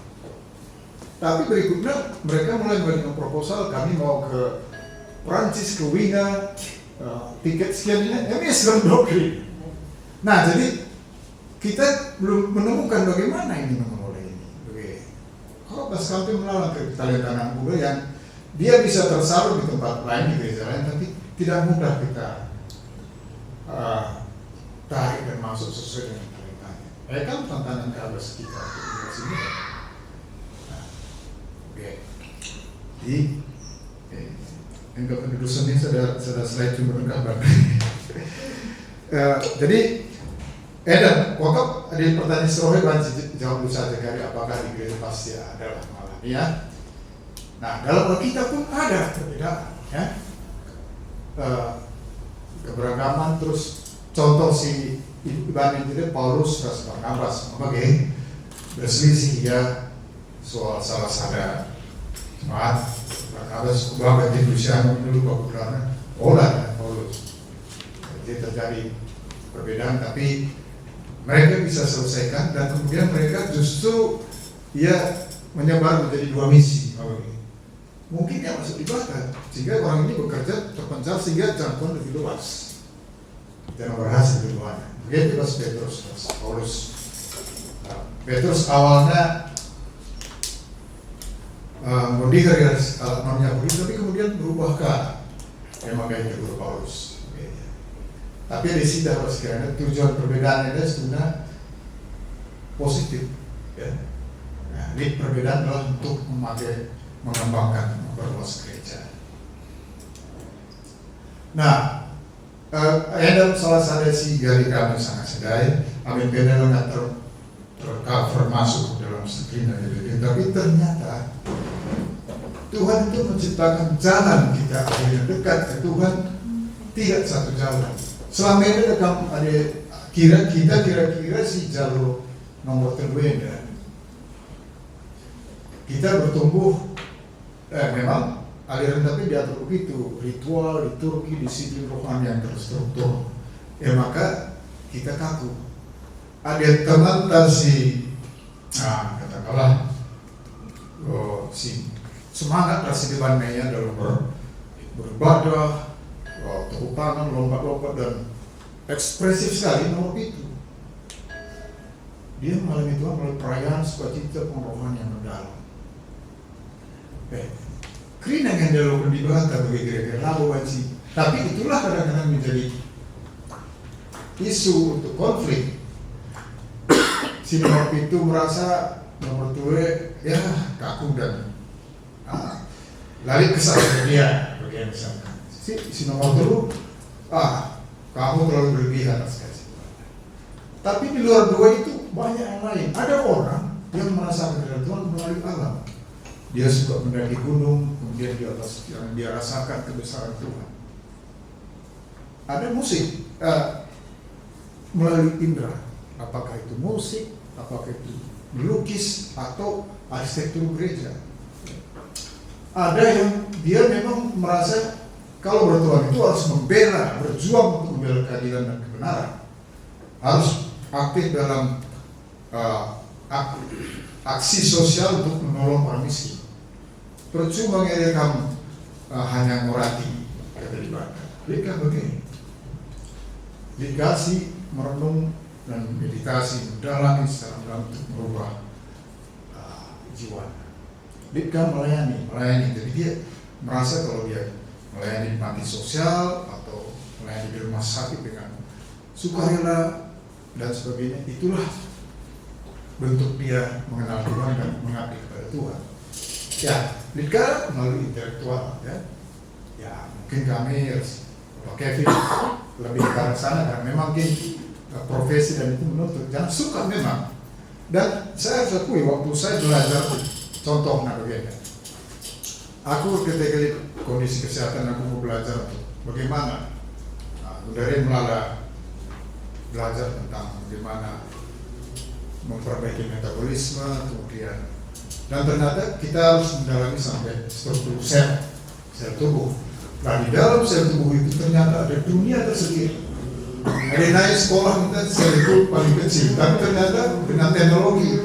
Tapi berikutnya mereka mulai memberikan proposal kami mau ke Prancis, ke Wina, tiket sekian ini sedang doktrin. Nah jadi kita belum menemukan bagaimana ini mengelola ini. Kalau pas kami melawan ke talenta anak muda yang dia bisa tersalur di tempat lain di gereja lain, tapi tidak mudah kita tarik dan masuk sesuai dengan talentanya. Kan tantangan keabas kita di sini. Jadi enggak pendudusannya sudah slide cuma gambar. Jadi dan wakaf ada pertanyaan serohe banci jawab dulu saja kali apakah di gereja pasti adalah malah ya. Nah dalam Alkitab pun ada perbedaan ya. Keberagaman terus contoh si Iban itu Paulus dan Barnabas sebagai berselisih ya soal salah sadar. Barnabas bahkan di Luciano dulu populernya olah Paulus. Jadi terjadi perbedaan tapi mereka bisa selesaikan dan kemudian mereka justru ya menyebar menjadi dua misi. Mungkin yang masuk dibakar sehingga orang ini bekerja terpencil sehingga jangkauan lebih luas dan berhasil keduanya. Begitu Petrus, Paulus. Petrus awalnya mendikari non Yahudi tapi kemudian berubah ke memang gaya guru Paulus. Tapi di sini harus sekiranya tujuan perbedaan itu sebenarnya positif. Ya. Nah, ini perbedaan adalah untuk mengembangkan, memperluas gereja. Nah, ada salah satu si gali kami sangat sedai, amin benar nggak tercover masuk dalam skrina itu, tapi ternyata Tuhan itu menciptakan jalan kita akhirnya dekat ke Tuhan tidak satu jalan. Selama ini ada kira-kira si jalur nomor terbeda. Kita bertumbuh memang aliran tapi diatur begitu, ritual, liturgi, disiplin rohani yang terstruktur. Maka kita kaku. Ada teman si katakanlah si semangat rasa dibannya dalam beribadah, tepuk tangan, lompat-lompat dan ekspresif sekali nomor itu. Dia mengalami Tuhan melalui perayaan sukacita pengrohan yang mendalam. Kerina yang dia lakukan di Batak bagi gereja lalu wajib. Tapi itulah kadang-kadang menjadi isu untuk konflik. Si nomor itu merasa nomor tua ya kaku dan lari kesal dia bagian misalkan. Si nomor itu kamu terlalu berlebihan sekali. Tapi di luar dua itu banyak yang lain. Ada orang yang merasakan kehadiran Tuhan melalui alam. Dia suka mendaki gunung, kemudian di atas yang dia rasakan kebesaran Tuhan. Ada musik melalui indera, apakah itu musik, apakah itu melukis atau arsitektur gereja. Ada yang dia memang merasa kalau bertuhan itu harus membela, berjuang untuk membela keadilan dan kebenaran, harus aktif dalam aksi sosial untuk menolong orang miskin. Percuma ngeri kamu hanya ngorati keterlibatan. Mereka begini, dikasih merenung dan meditasi mendalami secara dalam untuk merubah jiwa. Dia melayani. Jadi dia merasa kalau dia melayani di panti sosial atau melayani di rumah sakit dengan sukarela dan sebagainya, itulah bentuk dia mengenal Tuhan dan mengabdi kepada Tuhan. Ya, Lidka melalui intelektual, ya mungkin kami Pak Kevin lebih ke arah sana karena memang profesi dan itu menuntut, jangan suka memang. Dan saya harus akui waktu saya belajar, contoh bagaimana, aku ketika kondisi kesehatan aku mau belajar bagaimana, dari melala belajar tentang bagaimana memperbaiki metabolisme, kemudian dan ternyata kita harus mendalami sampai struktur sel tubuh. Nah di dalam sel tubuh itu ternyata ada dunia tersendiri. Ada naik sekolah kita sel itu paling kecil, tapi ternyata dengan teknologi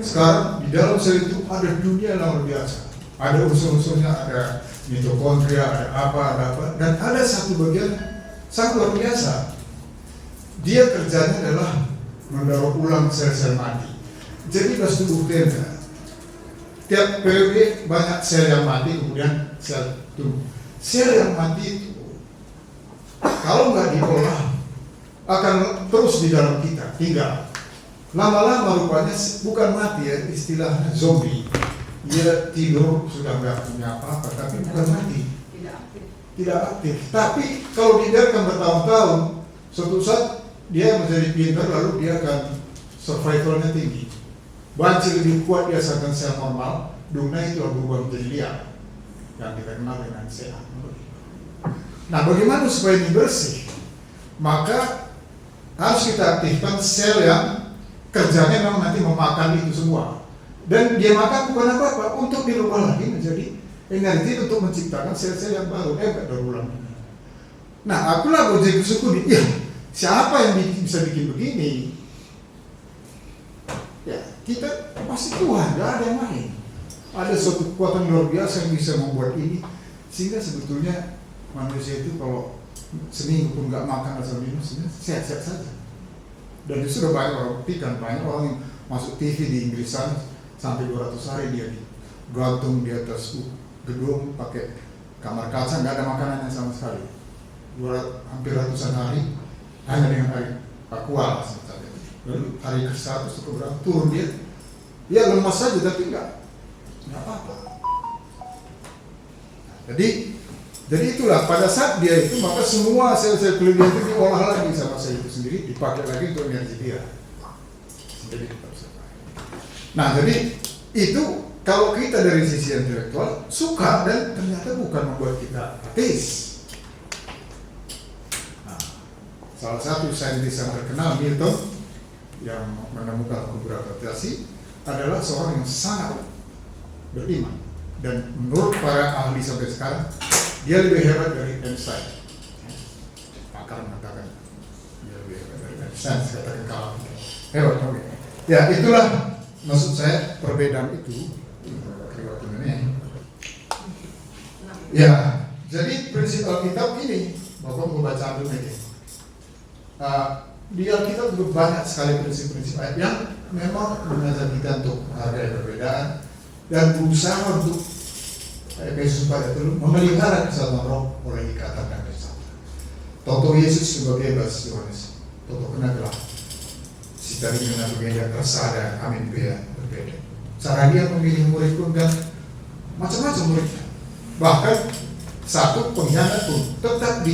sekarang di dalam sel itu ada dunia yang luar biasa. Ada unsur-unsurnya, ada mitokondria, ada apa, dan ada satu bagian sangat luar biasa. Dia kerjanya adalah mendaur ulang sel-sel mati. Jadi gas tubuh kita tiap periode banyak sel yang mati, kemudian sel tumbuh. Sel yang mati itu kalau nggak diolah akan terus di dalam kita, tinggal. Lama-lama rupanya bukan mati ya, istilahnya zombie. Dia tidur sudah nggak punya apa-apa, tapi bukan mati. Tidak aktif. Tapi kalau dibiarkan bertahun-tahun, suatu saat dia menjadi pintar, lalu dia akan survivalnya tinggi. Banci lebih kuat dia akan sel normal, dungna itu berubah menjadi liar yang kita kenal dengan sehat. Nah, bagaimana supaya ini bersih? Maka harus kita aktifkan sel yang kerjanya memang nanti memakan itu semua. Dan dia makan bukan apa-apa, untuk dirubah lagi menjadi energi untuk menciptakan sel-sel yang baru, berulang. Nah, akulah gojek bersyukur, ya siapa yang bisa bikin begini? Ya, kita pasti Tuhan, tidak ada yang lain. Ada suatu kekuatan luar biasa yang bisa membuat ini, sehingga sebetulnya manusia itu kalau seminggu pun nggak makan atau minum, sebenarnya sehat-sehat saja. Dan itu sudah banyak orang buktikan, banyak orang yang masuk TV di Inggris sana sampai 200 hari dia gantung di atas gedung pakai kamar kaca, nggak ada makanannya sama sekali. Hampir ratusan hari hanya dengan air aqua saja. Lalu hari ke-100 atau berapa turun dia, ya lemas saja tapi nggak apa-apa. Jadi itulah pada saat dia itu maka semua sel-sel kelebihan itu diolah lagi sama sel itu sendiri, dipakai lagi untuk energi dia. Jadi nah jadi itu kalau kita dari sisi intelektual suka dan ternyata bukan membuat kita ateis. Nah, salah satu saintis yang terkenal Milton yang menemukan beberapa teori adalah seorang yang sangat beriman dan menurut para ahli sampai sekarang dia lebih hebat dari Einstein. Pakar mengatakan dia lebih hebat dari Einstein, katakan kalau hebat. Ya itulah maksud saya perbedaan itu. Ya Jadi prinsip Alkitab ini, Bapak mau baca dulu ini. Di Alkitab juga banyak sekali prinsip-prinsip ayat yang memang mengajar kita untuk menghargai perbedaan dan berusaha untuk Efesus 4 itu memelihara kesatuan roh oleh ikatan dan kesatuan. Toto Yesus sebagai bahasa Yohanes, Toto kenapa si tadi dengan berbeda persada, amin berbeda. Cara dia memilih murid pun dan macam-macam muridnya. Bahkan satu pengkhianat pun tetap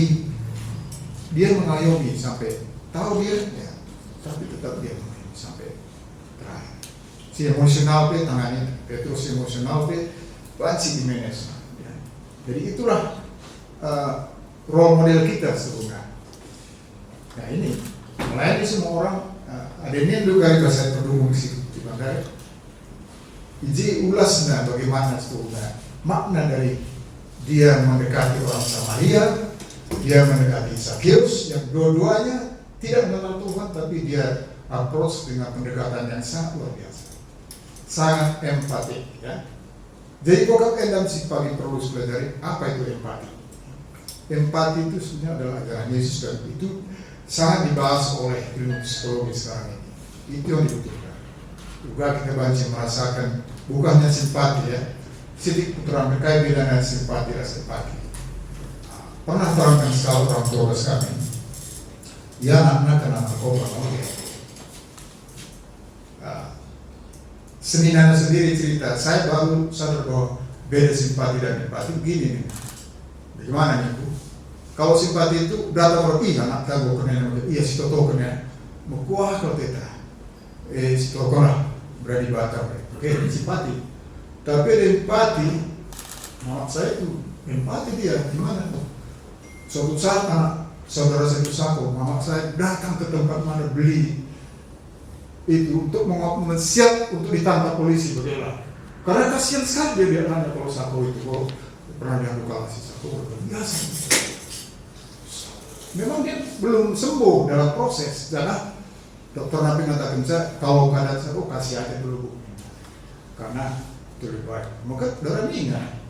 dia mengayomi sampai tahu dia, ya, tapi tetap dia mengayomi sampai terakhir. Si emosional pe tangannya, Petrus emosional pe Banci Jimenez. Ya. Jadi itulah role model kita sebenarnya. Nah ini melayani semua orang. Ada ini juga saya berdukung situ di Bandar. Iji ulasnya bagaimana sebenarnya makna dari dia mendekati orang Samaria, dia mendekati Zakeus, yang dua-duanya tidak mengenal Tuhan, tapi dia approach dengan pendekatan yang sangat luar biasa, sangat empatik, ya. Jadi pokok endam si paling perlu pelajari apa itu empati. Empati itu sebenarnya adalah ajaran Yesus dan itu sangat dibahas oleh ilmu psikologi sekarang ini. Itu yang dibutuhkan. Juga kita banyak merasakan bukannya simpati, ya. Sidik putra mereka beda dengan simpati dan simpati. Pernah terangkan sekali orang tua kami. Ya anak-anak kena narkoba, oke. Seninana sendiri cerita, saya baru sadar bahwa beda simpati dan empati begini nih. Bagaimana nih Bu? Kalau simpati itu datang orang, ih anak kita gue kena, iya si Toto kena, mau kuah kalau tidak, si Toto lah berani batal, oke simpati. Tapi ada empati, maaf saya itu empati dia gimana tuh? Suatu saat anak saudara saya Sako, mama saya datang ke tempat mana beli itu untuk siap untuk ditangkap polisi bagaimana? Karena kasihan sekali dia nanya kalau Sako itu kalau pernah diambil si Sako biasa. Memang dia belum sembuh dalam proses, karena dokter Nabi mengatakan saya kalau keadaan Sako kasih aja dulu Bu, karena itu lebih baik. Maka darah ingat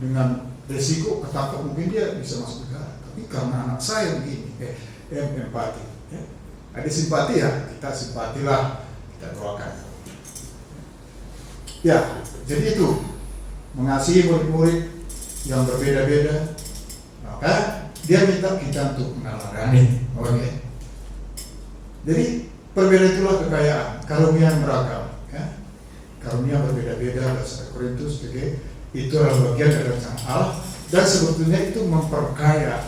dengan resiko ketangkap mungkin dia bisa masuk penjara, tapi karena anak saya begini, empati. Ya. Ada simpati ya, kita simpatilah, kita doakan. Ya, jadi itu mengasihi murid-murid yang berbeda-beda, maka dia minta kita untuk meneladani. Oke. Jadi perbedaan itulah kekayaan, karunia yang beragam. Ya. Karunia berbeda-beda, bahasa Korintus, itu adalah bagian dari rencana Allah dan sebetulnya itu memperkaya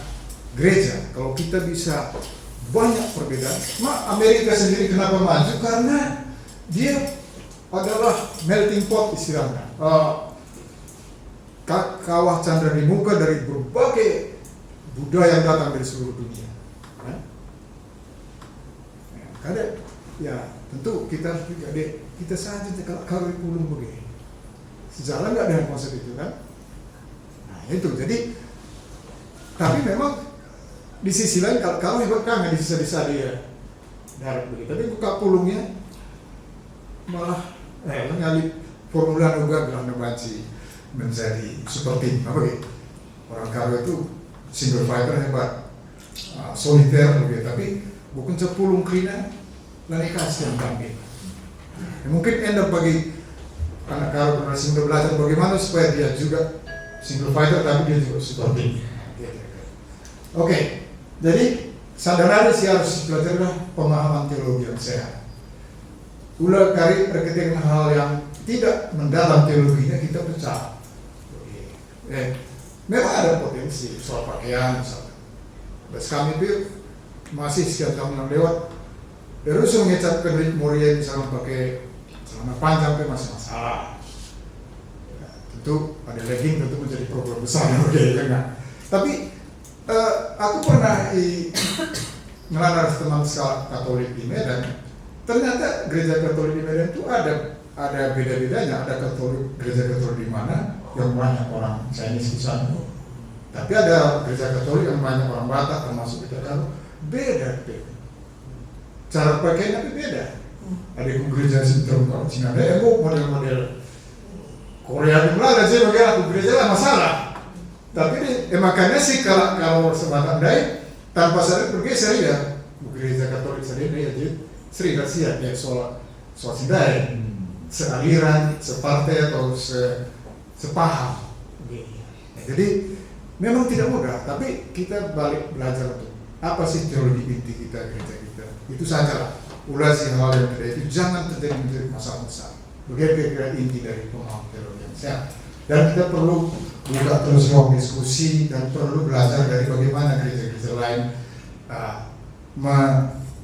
gereja. Kalau kita bisa banyak perbedaan, Amerika sendiri kenapa maju? Karena dia adalah melting pot istilahnya, kawah candra di muka dari berbagai budaya yang datang dari seluruh dunia. Karena ya tentu kita harus juga kita saja kalau kurikulum begini, sejalan nggak dengan konsep itu kan? Nah itu jadi, tapi memang di sisi lain kalau hebat kangen di sisa-sisa dia darat begitu, tapi buka pulungnya malah ngalih formula juga bilang Banci menjadi seperti apa gitu. Orang Karo itu single fighter hebat, soliter begitu, tapi bukan sepulung krina lari kasih yang tampil. Ya, mungkin anda bagi anak Karo generasi muda belajar bagaimana supaya dia juga single fighter tapi dia juga seperti. Oke. Jadi saudara sih harus belajarlah pemahaman teologi yang sehat. Ulah kari berkaitan hal yang tidak mendalam teologinya kita pecah. Memang ada potensi soal pakaian misalnya. Bas kami itu masih sekian tahun yang lewat. Terus mengecapkan Rick Moria misalnya pakai celana panjang itu masih masalah. Ya, tentu ada legging tentu menjadi problem besar kan. Tapi aku pernah ngelamar teman sekolah Katolik di Medan. Ternyata gereja Katolik di Medan itu ada beda-bedanya. Ada gereja Katolik di mana yang banyak orang Chinese di sana. Tapi ada gereja Katolik yang banyak orang Batak termasuk kita kan beda. Cara pakainya tapi beda. Ada gereja sintrom kalau Cina ada model-model Korea di Melaka sih bagaimana gereja lah masalah. Tapi makanya sih kalau semata andai tanpa sadar bergeser ya gereja Katolik sadar ya jadi sering siap ya soal sindai sealiran, separtai atau sepaham. Jadi memang tidak mudah, tapi kita balik belajar untuk apa sih teologi inti kita gereja kita. Itu saja lah. Ulasi hal yang tidak itu jangan terjadi menjadi masalah besar. Begitu kira-kira inti dari pemahaman teologi yang sehat. Dan kita perlu buka terus ruang diskusi dan perlu belajar dari bagaimana gereja-gereja lain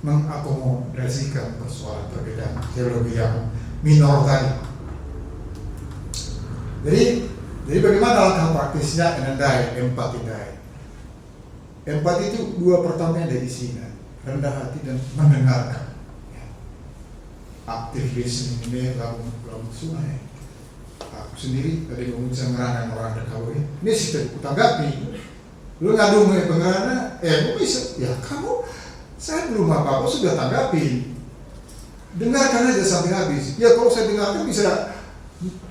mengakomodasikan persoalan perbedaan teologi yang minor tadi. Jadi bagaimana langkah praktisnya enandai empati dai. Empati itu dua pertama yang ada di sini, rendah hati dan mendengarkan. Aktif listening ini lalu sungai. Aku sendiri tadi ngomong ngerana orang ada kau ini sih tanggapi. Lu ngadu pengerana, lu bisa, ya kamu, saya belum apa-apa sudah tanggapi. Dengarkan aja sampai habis. Ya kalau saya dengarkan bisa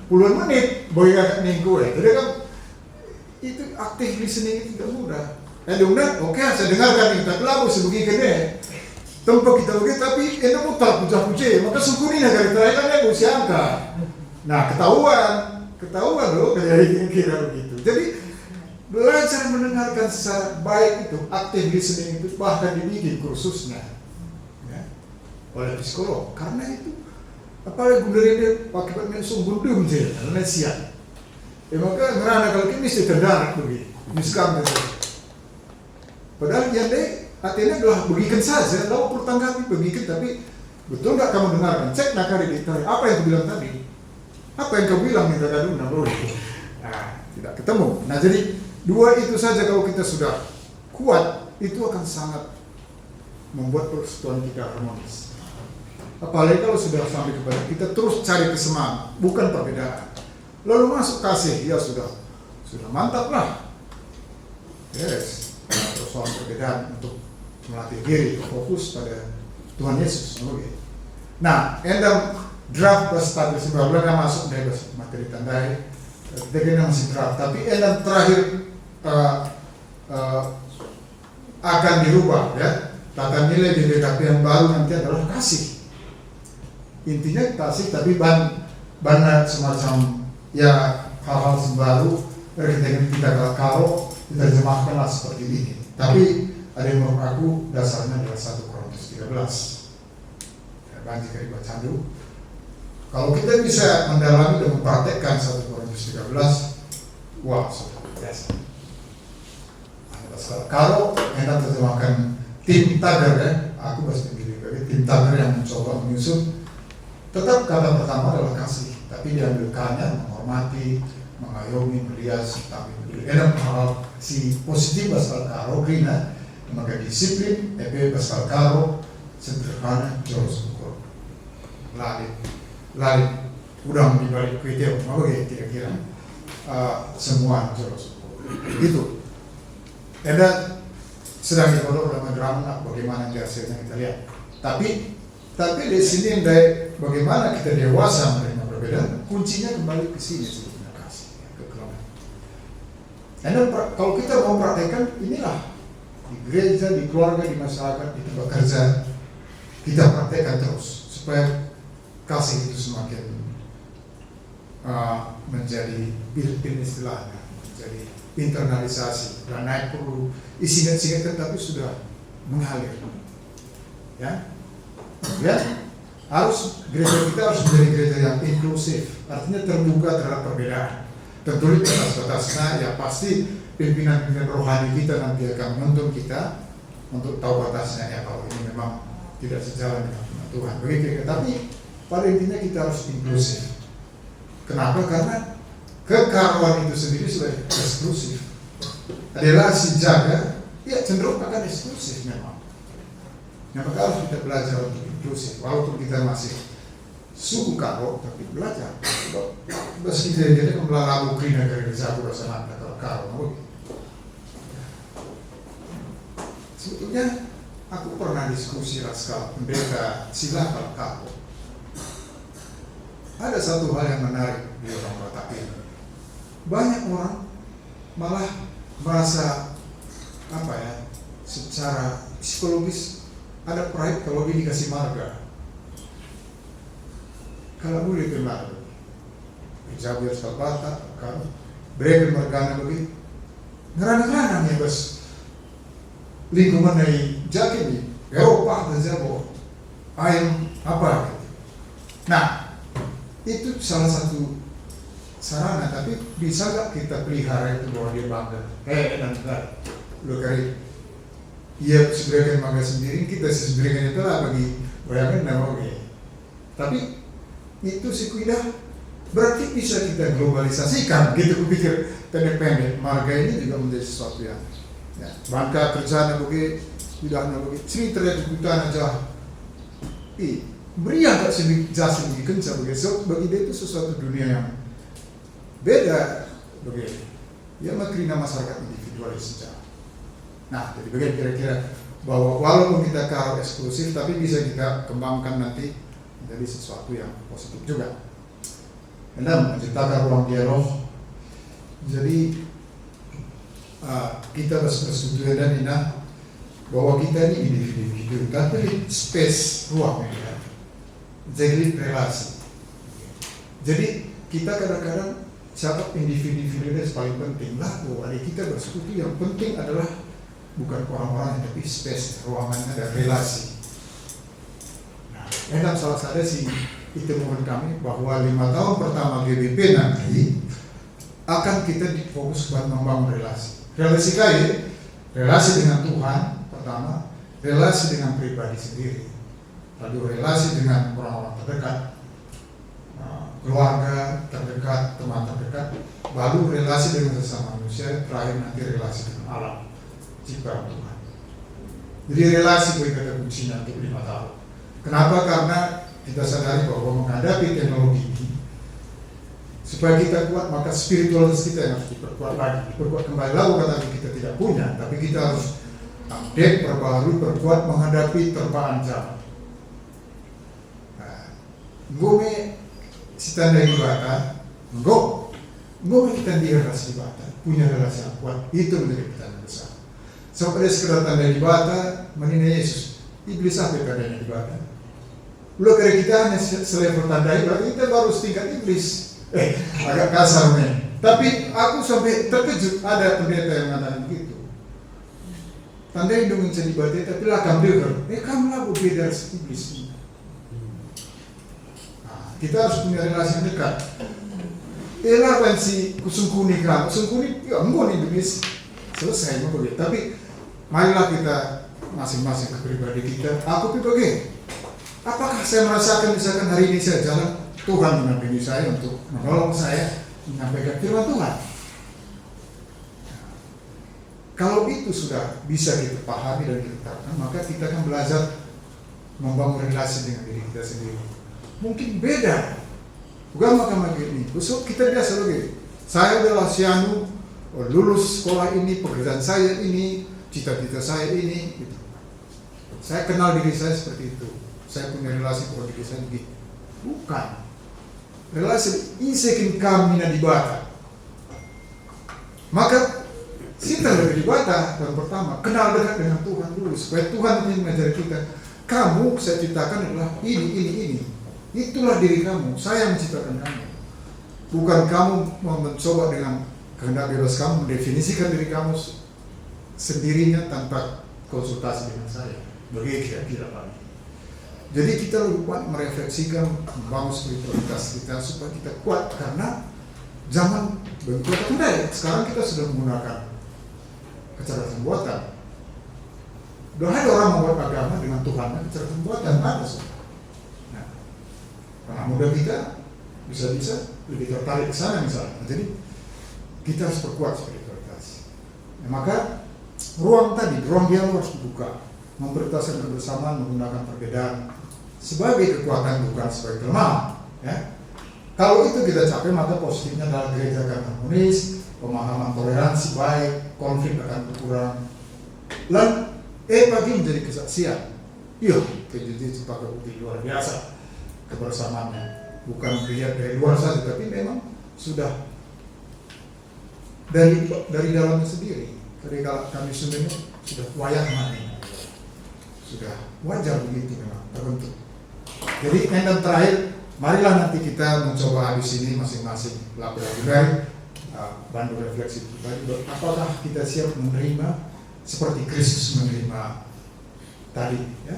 puluhan menit, boy kakak minggu ya. Jadi kan itu aktif listening itu tidak mudah. Oke, saya dengarkan itu, tapi lalu sebegini tempat kita begitu, tapi enak mutar puja-puja, maka syukurin agar terakhirnya gue siangka. Nah ketahuan loh kayak kira begitu. Jadi belajar mendengarkan secara baik itu, aktif listening itu bahkan dibikin kursusnya ya, oleh psikolog. Karena itu apalagi gundari dia pakai mensung gundum je, karena siap. Maka ngerana kalau ini mesti terdarat begitu, miskam itu. Padahal yang deh artinya adalah bagikan saja, lalu perlu tanggapi bagikan, tapi betul nggak kamu dengarkan? Cek nakari ditarik. Apa yang kau bilang tadi? Apa yang kau bilang minta kaduna bro? Nah, tidak ketemu. Nah jadi dua itu saja kalau kita sudah kuat, itu akan sangat membuat persatuan kita harmonis. Apalagi kalau sudah sampai kepada kita terus cari kesemaan, bukan perbedaan. Lalu masuk kasih, ya sudah mantap lah. Yes, persoalan perbedaan untuk melatih diri, fokus pada Tuhan Yesus. Okay. Nah, endam draft status sebelumnya kan masuk dari materi tandai, kita masih draft. Tapi endam terakhir akan dirubah ya. Tata nilai di DKP yang baru nanti adalah kasih. Intinya kasih, tapi banyak semacam ya hal-hal baru dari kita kalau diterjemahkanlah seperti ini. Tapi ada yang menurut aku dasarnya adalah 1 Korintus 13. Banyak dari dibaca dulu. Kalau kita bisa mendalami dan mempraktekkan 1 Korintus 13, wah sudah biasa. Kalau hendak terjemahkan tim tagar ya, aku pasti pilih tim tagar yang mencoba menyusun. Tetap kata pertama adalah kasih, tapi diambil K-nya menghormati, mengayomi, merias, tapi enak hal si positif pasal karo grina, maka disiplin, EP pasal karo, sederhana, jauh syukur, lalit, udang dibalik video, apa kira-kira semua jauh syukur, gitu. Dan sedang dikodok dalam drama bagaimana hasilnya kita lihat. Tapi di sini dari bagaimana kita dewasa menerima perbedaan, kuncinya kembali ke sini sebetulnya kasih, ke kelemahan. Dan kalau kita mau praktekkan inilah di gereja, di keluarga, di masyarakat, di tempat kerja, kita praktekkan terus supaya kasih itu semakin menjadi built-in istilahnya, menjadi internalisasi dan naik perlu disingat-singatkan tapi sudah mengalir, ya. Harus gereja kita harus menjadi gereja yang inklusif, artinya terbuka terhadap perbedaan. Tentu di batas-batasnya ya pasti pimpinan-pimpinan rohani kita nanti akan menuntun kita untuk tahu batasnya ya kalau ini memang tidak sejalan dengan firman Tuhan. Begitu, tapi pada intinya kita harus inklusif. Kenapa? Karena kekaruan itu sendiri sudah eksklusif. Adalah si jaga, ya cenderung akan eksklusif memang. Nah, maka harus kita belajar untuk inklusif, walaupun kita masih suku karo, tapi belajar. Meski jadi melalamu krina dari satu rasa atau karo, sebetulnya aku pernah diskusi raskal pendeta sila karo. Ada satu hal yang menarik di orang Batak ini. Banyak orang malah merasa apa ya, secara psikologis ada pride kalau dia dikasih marga. Kalau boleh kenal, Javier Zapata, kan, Bremen margana begitu, ngerana-ngerana ya bos, lingkungan dari Jakarta di Eropa dan Jawa, ayam apa? Nah, itu salah satu sarana, tapi bisa gak kita pelihara itu bahwa dia bangga? Nanti lo kari, ia sebenarnya bangga sendiri, kita sebenarnya itu lah bagi bayangin nama oke. Tapi itu sekuidah berarti bisa kita globalisasikan, gitu kupikir pendek-pendek. Marga ini juga menjadi sesuatu yang ya, bangka kerjaan bagi tidak bagi cerita dari kebutuhan aja. Beri agak sedikit jasa bagi kencang bagi so, bagi dia itu sesuatu dunia yang beda bagi ya makrina masyarakat individualis saja. Nah, jadi bagaimana kira-kira bahwa walaupun kita karo eksklusif tapi bisa kita kembangkan nanti menjadi sesuatu yang positif juga. Dan menciptakan ruang dialog. Jadi kita harus bersetuju dan indah bahwa kita ini individu, tapi space ruang ya. Jadi relasi. Jadi kita kadang-kadang siapa individu itu paling penting lah. Bahwa kita bersekutu yang penting adalah bukan orang-orang tapi space ruangannya dan relasi. Nah, dalam salah satu sih itu menurut kami bahwa 5 tahun pertama GBP nanti akan kita difokus pada membangun relasi. Relasi kaya, relasi dengan Tuhan pertama, relasi dengan pribadi sendiri, lalu relasi dengan orang-orang terdekat, keluarga terdekat, teman terdekat, baru relasi dengan sesama manusia, terakhir nanti relasi dengan alam, ciptaan Tuhan. Jadi relasi bagi kata kuncinya untuk 5 tahun. Kenapa? Karena kita sadari bahwa menghadapi teknologi ini, supaya kita kuat, maka spiritualitas kita yang harus diperkuat lagi, diperkuat kembali. Lalu kata kita tidak punya, tapi kita harus update, perbaharui, perkuat menghadapi terpaan zaman. Ngome si tanda ibata, ngome kita di relasi ibata, punya relasi yang kuat, itu menjadi pertanyaan besar. So pada sekedar tanda ibata, menina Yesus, iblis apa tandanya ibata? Lo kira kita hanya selevel tanda ibata, kita baru setingkat iblis. Agak kasar nih. Tapi aku sampai terkejut ada pendeta yang mengatakan begitu. Tanda hidung jadi ibata, tapi lah kamu kamu lah berbeda dari iblis. Kita harus punya relasi yang dekat. Elah kan si kusungkuni kan, kusungkuni ya enggak Indonesia selesai mau begitu. Tapi marilah kita masing-masing ke pribadi kita. Aku pribadi, apakah saya merasakan misalkan hari ini saya jalan, Tuhan mendampingi saya untuk menolong saya menyampaikan firman Tuhan. Kalau itu sudah bisa kita pahami dan kita terapkan, maka kita akan belajar membangun relasi dengan diri kita sendiri. Mungkin beda, bukan makam ini. Besok kita biasa lagi. Saya adalah Sianu, lulus sekolah ini, pekerjaan saya ini, cita-cita saya ini. Gitu. Saya kenal diri saya seperti itu. Saya punya relasi dengan diri saya begitu. Bukan. Relasi insekin kami na dibata. Maka kita lebih dibata dan pertama kenal dekat dengan Tuhan dulu supaya Tuhan ingin mengajar kita. Kamu saya ciptakan adalah ini. Itulah diri kamu, saya menciptakan kamu. Bukan kamu mau mencoba dengan kehendak bebas kamu mendefinisikan diri kamu sendirinya tanpa konsultasi dengan saya. Begitu kira-kira Pak. Jadi kita lebih kuat merefleksikan, membangun spiritualitas kita supaya kita kuat karena zaman berkuat budaya. Sekarang kita sudah menggunakan kecerdasan buatan. Udah ada orang membuat agama dengan Tuhan kecerdasan buatan ada. Anak muda kita bisa lebih tertarik ke sana misalnya. Jadi kita harus perkuat spiritualitas. Maka ruang dialog harus dibuka, mempertahankan kebersamaan menggunakan perbedaan sebagai kekuatan bukan sebagai kelemahan. Ya. Kalau itu kita capai maka positifnya adalah gereja akan harmonis, pemahaman toleransi baik, konflik akan berkurang. Dan pagi menjadi kesaksian. Iya, kejadian sebagai bukti luar biasa. Kebersamaannya bukan dilihat dari luar saja, tapi memang sudah dari dalamnya sendiri. Jadi kalau kami sebenarnya sudah wayang mani, sudah wajar begitu memang terbentuk. Jadi endam terakhir, marilah nanti kita mencoba habis ini masing-masing lapor-lapor bantu refleksi pribadi. Apakah kita siap menerima seperti Kristus menerima tadi? Ya?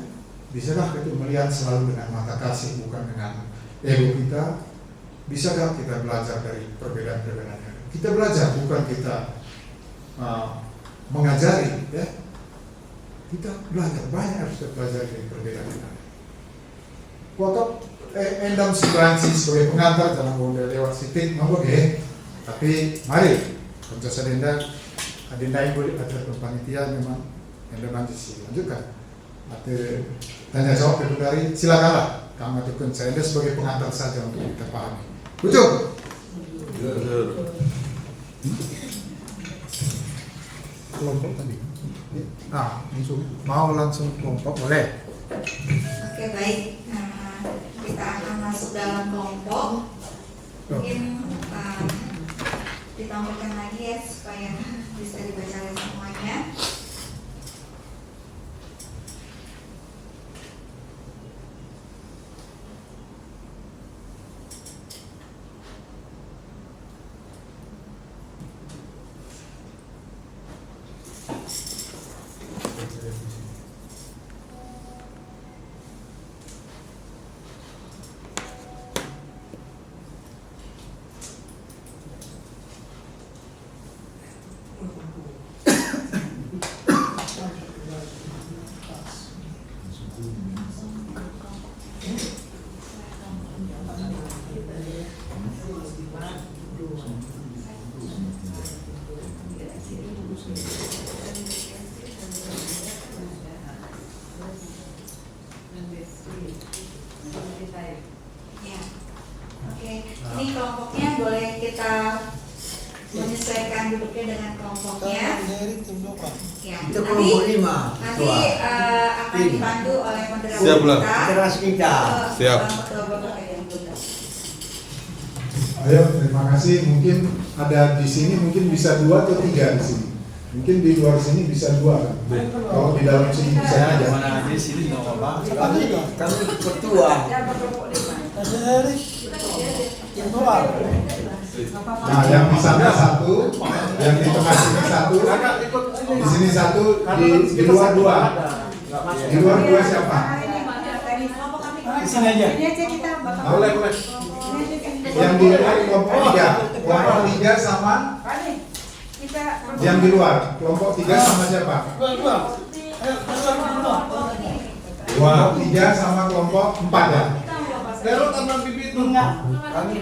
Bisakah kita melihat selalu dengan mata kasih bukan dengan ego kita? Bisakah kita belajar dari perbedaan-perbedaan? Kita belajar bukan kita mengajari, ya. Kita belajar, banyak harus kita belajar dari perbedaan. Waktu endam sebenarnya sebagai pengantar dalam boleh lewat sitik, mabok tapi mari proses adenda ibu ada panitia memang endam lanjutkan. Atau tanya jawab itu dari silakanlah kamu tukun saya sebagai pengantar saja untuk kita pahami. Betul. Kelompok tadi. Mau langsung kelompok boleh. Oke, baik. Kita akan masuk dalam kelompok. Mungkin ditampilkan lagi ya supaya bisa dibaca oleh semuanya. Ya, oke. Ini kelompoknya boleh kita menyesuaikan duduknya dengan kelompoknya. Ya, Itu kelompok 5. nanti akan dipandu oleh moderator Siap, lah. Kita. Siap. Ayo, terima kasih. Mungkin ada di sini mungkin bisa 2 atau 3 di sini. Mungkin di luar sini bisa 2 kan. Kalau di dalam sini bisa aja. Mana aja sini nggak apa-apa. Kami ketua. Nah, yang di sana 1, yang di tengah sini 1, di sini 1, di luar 2. Di luar 2 siapa? Di sini aja. Boleh. Yang di luar kelompok 3. Kelompok 3 sama yang di luar. Kelompok 3 sama siapa? Kelompok 3 sama kelompok 4 ya? Kalau tambah bibit itu Kami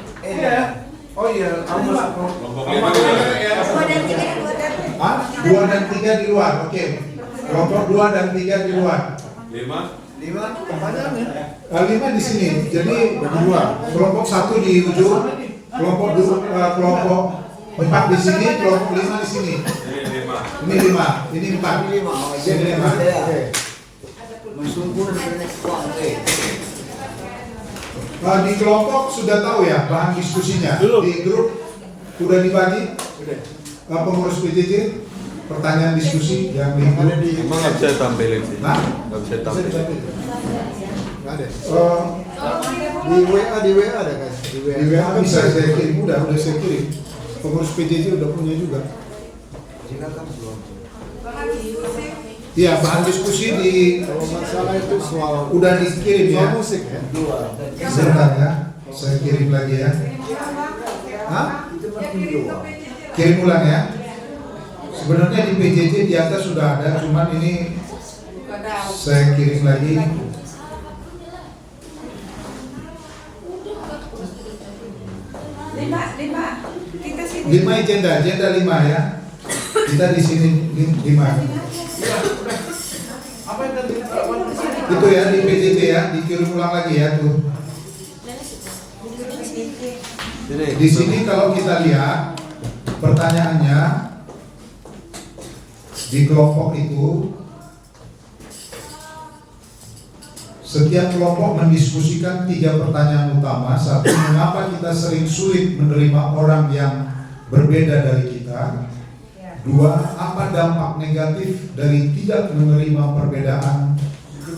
Oh iya, kamu Kelompok Hah? 2 dan 3 di luar, oke. Kelompok 2 dan 3 di luar. 5. 5 kemana nih? 5 di sini, jadi bagi 2. Kelompok 1 di ujung, kelompok 4 di sini, kelompok 5 di sini. Ini 5. Ini 5, ini 4. 5. Oh, Ini 5. Oke. Mensumpur dengan kuat. Di kelompok sudah tahu ya bahan diskusinya. Di grup udah dibagi. Pengurus PJJ pertanyaan diskusi yang di grup. Emang nggak bisa tampilin sih? Nah, Nggak bisa tampilin. nggak ada. Di WA ada guys. Di WA bisa saya kirim, udah saya kirim. Pengurus PJJ udah punya juga. Silakan belum. Iya, bahan diskusi di Kalau masalah itu soal udah dikirim ya. musik ya. Sebentar ya, saya kirim lagi ya. Hah? Kirim ulang ya. Sebenarnya di PJJ di atas sudah ada, cuman ini saya kirim lagi. Kita sini. 5 agenda 5 ya. Kita di sini 5. Apa yang tadi? Itu ya di PJJ ya, dikirim ulang lagi ya tuh. Di sini kalau kita lihat pertanyaannya di kelompok itu setiap kelompok mendiskusikan 3 pertanyaan utama. 1, mengapa kita sering sulit menerima orang yang berbeda dari kita. Dua, apa dampak negatif dari tidak menerima perbedaan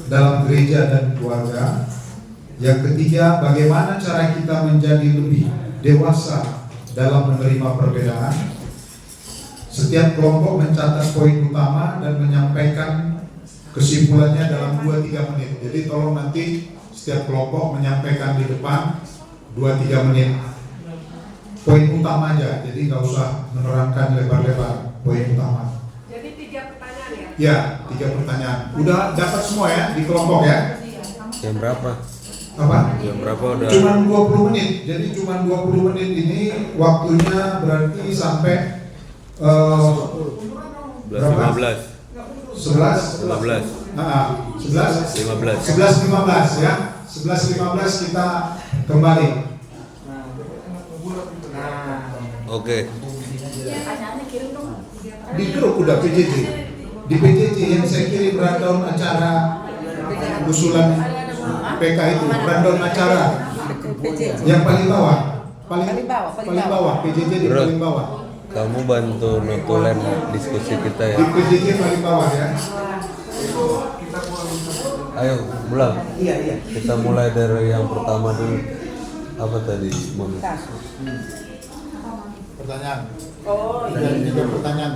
dalam gereja dan keluarga. Yang ketiga, bagaimana cara kita menjadi lebih dewasa dalam menerima perbedaan. Setiap kelompok mencatat poin utama dan menyampaikan kesimpulannya dalam 2-3 menit. Jadi tolong nanti setiap kelompok menyampaikan di depan 2-3 menit poin utama aja, jadi nggak usah menerangkan lebar-lebar poin utama. Jadi 3 pertanyaan ya? Ya, 3 pertanyaan. Udah dapat semua ya di kelompok ya? Jam berapa? Apa? Jam berapa udah? Cuman 20 menit. Jadi cuman 20 menit ini waktunya berarti sampai 11.15. 11 15. Nah, 11 15. 11.15 ya. 11.15 kita kembali. Oke. Di grup udah PJJ. Di PJJ yang saya kirim rundown acara usulan PK itu, rundown acara yang paling bawah, paling bawah, PJJ di Bro, paling bawah. kamu bantu notulen diskusi kita ya. Di PJJ paling bawah ya. Ayo, mulai. Kita mulai dari yang pertama dulu. Apa tadi, Mom? Pertanyaan. Tiga pertanyaan.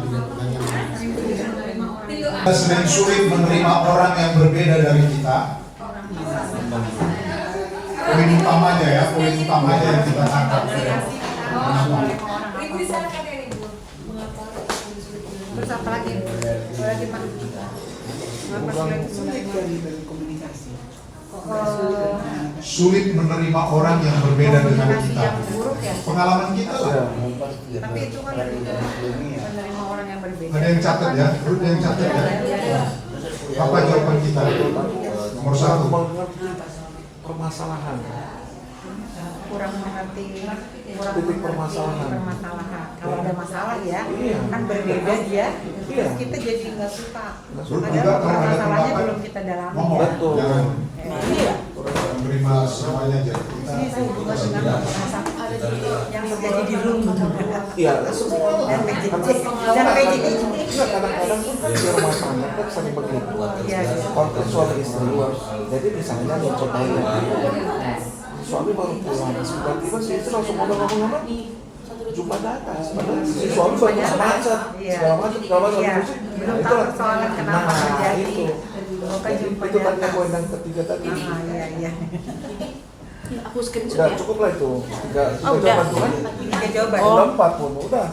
Kita sering sulit menerima orang yang berbeda dari kita. Poin utama aja ya, poin utama aja yang kita tangkap. Terus apa lagi? Apa lagi Pak? Sulit menerima orang yang berbeda dengan kita. Yang buruk ya? Pengalaman kita lah. Tapi itu kan lebih ke menerima orang yang berbeda. Ada yang catat ya, Ruth yang catat ya. Apa jawaban kita? Nomor 1. Permasalahan. Kurang mengerti, Titik permasalahan. Kalau ada masalah ya, Iya. kan berbeda dia, Iya. terus kita jadi nggak suka. Ruth juga Padahal kalau ada masalahnya pendapat, belum kita dalami. ngomong. Betul. Jangan Iya. menerima semuanya aja. Ini hubungan dengan masalah yang terjadi di rumah. Iya, semua Dan PJJ. Enggak, kadang-kadang kan di rumah tangga kan sering begitu. Iya. Konflik suami istri. Jadi misalnya nih contohnya, suami baru pulang, tiba-tiba si istri langsung ngomong-ngomong jumpa data, padahal si suami baru macet, segala macam. Iya. Belum tahu persoalan kenapa terjadi. Itu. Bukan jumpa Itu tadi data. poin yang ketiga tadi. Iya. Udah cukup lah itu. Tiga Oh, udah. jawaban tuh kan. 3 jawaban. Udah 4 pun, udah.